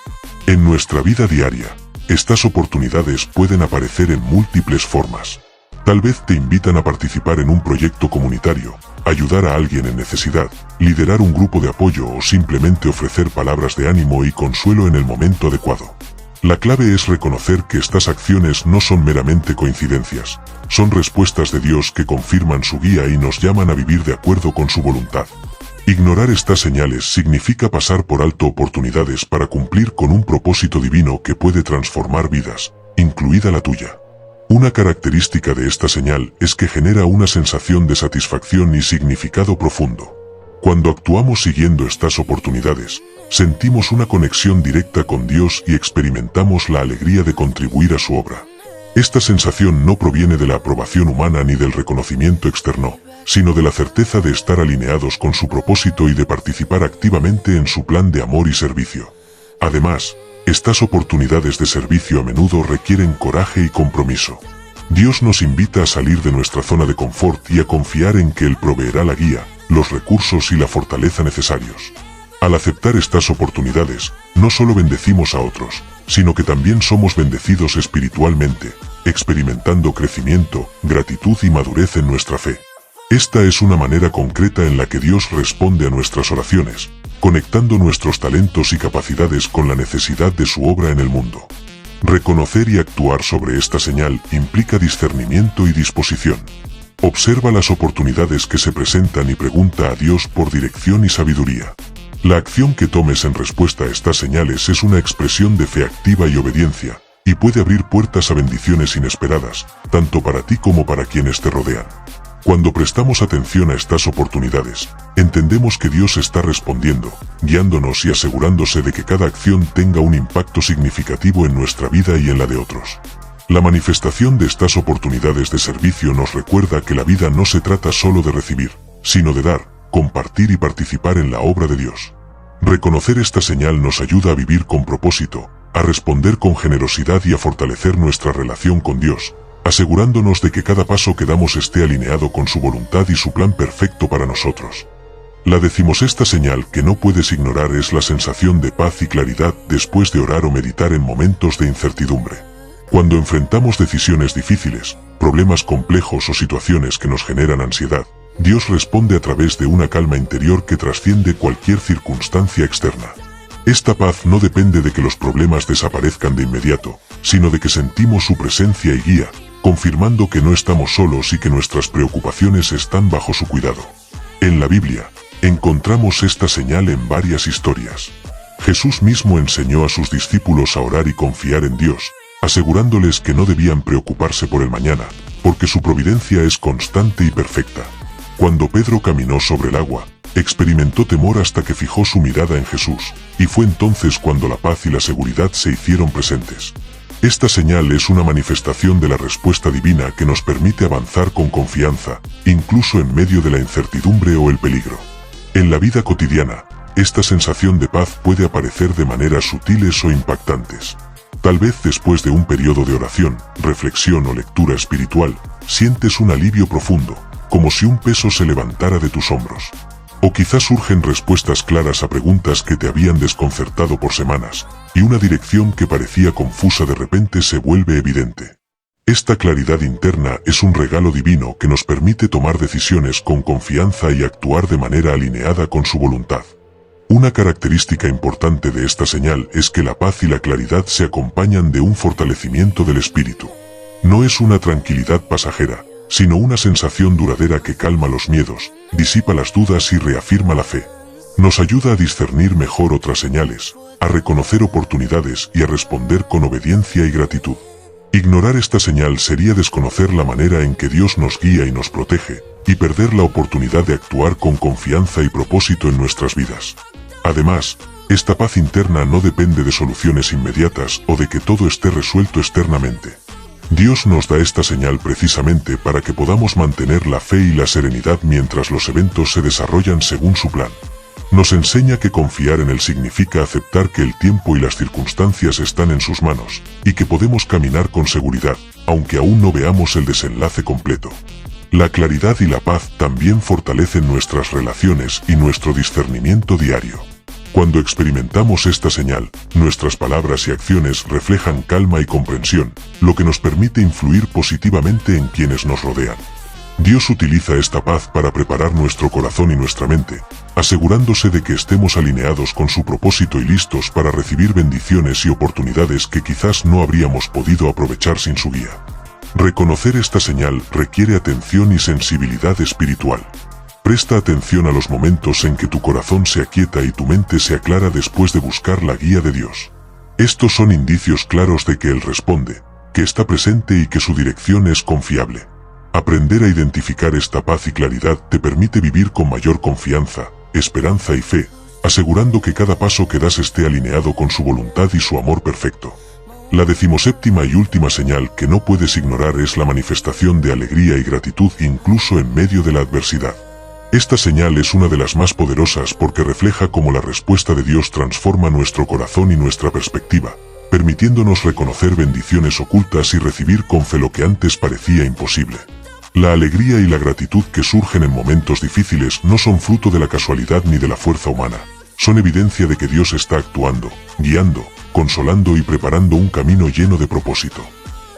En nuestra vida diaria, estas oportunidades pueden aparecer en múltiples formas. Tal vez te invitan a participar en un proyecto comunitario, ayudar a alguien en necesidad, liderar un grupo de apoyo o simplemente ofrecer palabras de ánimo y consuelo en el momento adecuado. La clave es reconocer que estas acciones no son meramente coincidencias, son respuestas de Dios que confirman su guía y nos llaman a vivir de acuerdo con su voluntad. Ignorar estas señales significa pasar por alto oportunidades para cumplir con un propósito divino que puede transformar vidas, incluida la tuya. Una característica de esta señal es que genera una sensación de satisfacción y significado profundo. Cuando actuamos siguiendo estas oportunidades, sentimos una conexión directa con Dios y experimentamos la alegría de contribuir a su obra. Esta sensación no proviene de la aprobación humana ni del reconocimiento externo, sino de la certeza de estar alineados con su propósito y de participar activamente en su plan de amor y servicio. Además, estas oportunidades de servicio a menudo requieren coraje y compromiso. Dios nos invita a salir de nuestra zona de confort y a confiar en que Él proveerá la guía, los recursos y la fortaleza necesarios. Al aceptar estas oportunidades, no solo bendecimos a otros, sino que también somos bendecidos espiritualmente, experimentando crecimiento, gratitud y madurez en nuestra fe. Esta es una manera concreta en la que Dios responde a nuestras oraciones, conectando nuestros talentos y capacidades con la necesidad de su obra en el mundo. Reconocer y actuar sobre esta señal implica discernimiento y disposición. Observa las oportunidades que se presentan y pregunta a Dios por dirección y sabiduría. La acción que tomes en respuesta a estas señales es una expresión de fe activa y obediencia, y puede abrir puertas a bendiciones inesperadas, tanto para ti como para quienes te rodean. Cuando prestamos atención a estas oportunidades, entendemos que Dios está respondiendo, guiándonos y asegurándose de que cada acción tenga un impacto significativo en nuestra vida y en la de otros. La manifestación de estas oportunidades de servicio nos recuerda que la vida no se trata solo de recibir, sino de dar, compartir y participar en la obra de Dios. Reconocer esta señal nos ayuda a vivir con propósito, a responder con generosidad y a fortalecer nuestra relación con Dios, asegurándonos de que cada paso que damos esté alineado con su voluntad y su plan perfecto para nosotros. La decimosexta señal que no puedes ignorar es la sensación de paz y claridad después de orar o meditar en momentos de incertidumbre. Cuando enfrentamos decisiones difíciles, problemas complejos o situaciones que nos generan ansiedad, Dios responde a través de una calma interior que trasciende cualquier circunstancia externa. Esta paz no depende de que los problemas desaparezcan de inmediato, sino de que sentimos su presencia y guía, confirmando que no estamos solos y que nuestras preocupaciones están bajo su cuidado. En la Biblia, encontramos esta señal en varias historias. Jesús mismo enseñó a sus discípulos a orar y confiar en Dios, asegurándoles que no debían preocuparse por el mañana, porque su providencia es constante y perfecta. Cuando Pedro caminó sobre el agua, experimentó temor hasta que fijó su mirada en Jesús, y fue entonces cuando la paz y la seguridad se hicieron presentes. Esta señal es una manifestación de la respuesta divina que nos permite avanzar con confianza, incluso en medio de la incertidumbre o el peligro. En la vida cotidiana, esta sensación de paz puede aparecer de maneras sutiles o impactantes. Tal vez después de un periodo de oración, reflexión o lectura espiritual, sientes un alivio profundo, como si un peso se levantara de tus hombros. O quizás surgen respuestas claras a preguntas que te habían desconcertado por semanas, y una dirección que parecía confusa de repente se vuelve evidente. Esta claridad interna es un regalo divino que nos permite tomar decisiones con confianza y actuar de manera alineada con su voluntad. Una característica importante de esta señal es que la paz y la claridad se acompañan de un fortalecimiento del espíritu. No es una tranquilidad pasajera, sino una sensación duradera que calma los miedos, disipa las dudas y reafirma la fe. Nos ayuda a discernir mejor otras señales, a reconocer oportunidades y a responder con obediencia y gratitud. Ignorar esta señal sería desconocer la manera en que Dios nos guía y nos protege, y perder la oportunidad de actuar con confianza y propósito en nuestras vidas. Además, esta paz interna no depende de soluciones inmediatas o de que todo esté resuelto externamente. Dios nos da esta señal precisamente para que podamos mantener la fe y la serenidad mientras los eventos se desarrollan según su plan. Nos enseña que confiar en Él significa aceptar que el tiempo y las circunstancias están en sus manos, y que podemos caminar con seguridad, aunque aún no veamos el desenlace completo. La claridad y la paz también fortalecen nuestras relaciones y nuestro discernimiento diario. Cuando experimentamos esta señal, nuestras palabras y acciones reflejan calma y comprensión, lo que nos permite influir positivamente en quienes nos rodean. Dios utiliza esta paz para preparar nuestro corazón y nuestra mente, asegurándose de que estemos alineados con su propósito y listos para recibir bendiciones y oportunidades que quizás no habríamos podido aprovechar sin su guía. Reconocer esta señal requiere atención y sensibilidad espiritual. Presta atención a los momentos en que tu corazón se aquieta y tu mente se aclara después de buscar la guía de Dios. Estos son indicios claros de que Él responde, que está presente y que su dirección es confiable. Aprender a identificar esta paz y claridad te permite vivir con mayor confianza, esperanza y fe, asegurando que cada paso que das esté alineado con su voluntad y su amor perfecto. La 17ª y última señal que no puedes ignorar es la manifestación de alegría y gratitud incluso en medio de la adversidad. Esta señal es una de las más poderosas porque refleja cómo la respuesta de Dios transforma nuestro corazón y nuestra perspectiva, permitiéndonos reconocer bendiciones ocultas y recibir con fe lo que antes parecía imposible. La alegría y la gratitud que surgen en momentos difíciles no son fruto de la casualidad ni de la fuerza humana, son evidencia de que Dios está actuando, guiando, consolando y preparando un camino lleno de propósito.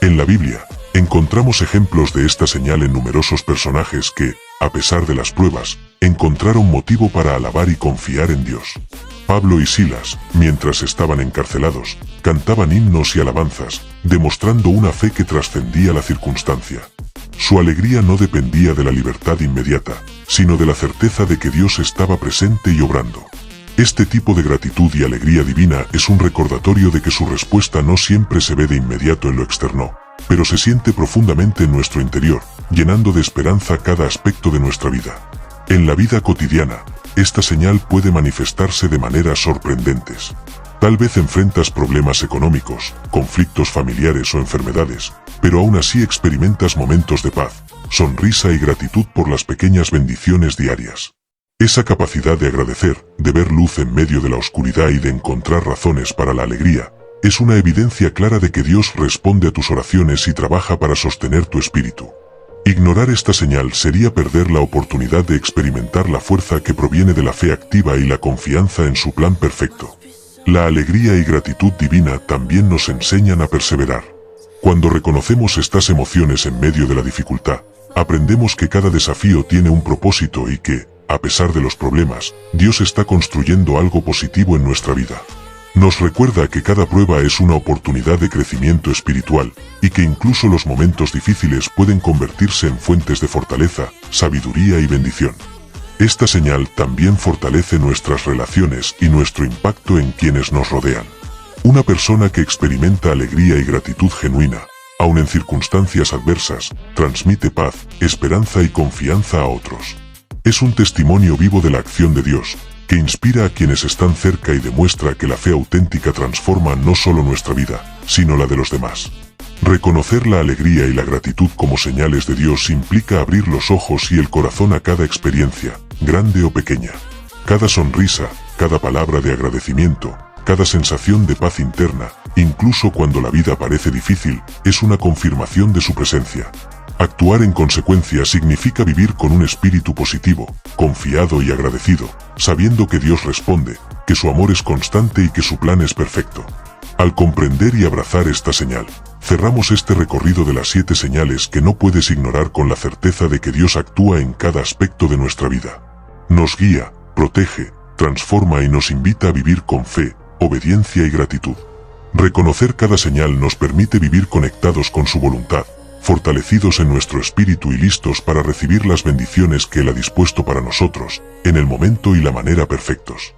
En la Biblia, encontramos ejemplos de esta señal en numerosos personajes que, a pesar de las pruebas, encontraron motivo para alabar y confiar en Dios. Pablo y Silas, mientras estaban encarcelados, cantaban himnos y alabanzas, demostrando una fe que trascendía la circunstancia. Su alegría no dependía de la libertad inmediata, sino de la certeza de que Dios estaba presente y obrando. Este tipo de gratitud y alegría divina es un recordatorio de que su respuesta no siempre se ve de inmediato en lo externo, pero se siente profundamente en nuestro interior, llenando de esperanza cada aspecto de nuestra vida. En la vida cotidiana, esta señal puede manifestarse de maneras sorprendentes. Tal vez enfrentas problemas económicos, conflictos familiares o enfermedades, pero aún así experimentas momentos de paz, sonrisa y gratitud por las pequeñas bendiciones diarias. Esa capacidad de agradecer, de ver luz en medio de la oscuridad y de encontrar razones para la alegría, es una evidencia clara de que Dios responde a tus oraciones y trabaja para sostener tu espíritu. Ignorar esta señal sería perder la oportunidad de experimentar la fuerza que proviene de la fe activa y la confianza en su plan perfecto. La alegría y gratitud divina también nos enseñan a perseverar. Cuando reconocemos estas emociones en medio de la dificultad, aprendemos que cada desafío tiene un propósito y que, a pesar de los problemas, Dios está construyendo algo positivo en nuestra vida. Nos recuerda que cada prueba es una oportunidad de crecimiento espiritual, y que incluso los momentos difíciles pueden convertirse en fuentes de fortaleza, sabiduría y bendición. Esta señal también fortalece nuestras relaciones y nuestro impacto en quienes nos rodean. Una persona que experimenta alegría y gratitud genuina, aun en circunstancias adversas, transmite paz, esperanza y confianza a otros. Es un testimonio vivo de la acción de Dios, que inspira a quienes están cerca y demuestra que la fe auténtica transforma no solo nuestra vida, sino la de los demás. Reconocer la alegría y la gratitud como señales de Dios implica abrir los ojos y el corazón a cada experiencia, grande o pequeña. Cada sonrisa, cada palabra de agradecimiento, cada sensación de paz interna, incluso cuando la vida parece difícil, es una confirmación de su presencia. Actuar en consecuencia significa vivir con un espíritu positivo, confiado y agradecido, sabiendo que Dios responde, que su amor es constante y que su plan es perfecto. Al comprender y abrazar esta señal, cerramos este recorrido de las 7 señales que no puedes ignorar con la certeza de que Dios actúa en cada aspecto de nuestra vida. Nos guía, protege, transforma y nos invita a vivir con fe, obediencia y gratitud. Reconocer cada señal nos permite vivir conectados con su voluntad, fortalecidos en nuestro espíritu y listos para recibir las bendiciones que Él ha dispuesto para nosotros, en el momento y la manera perfectos.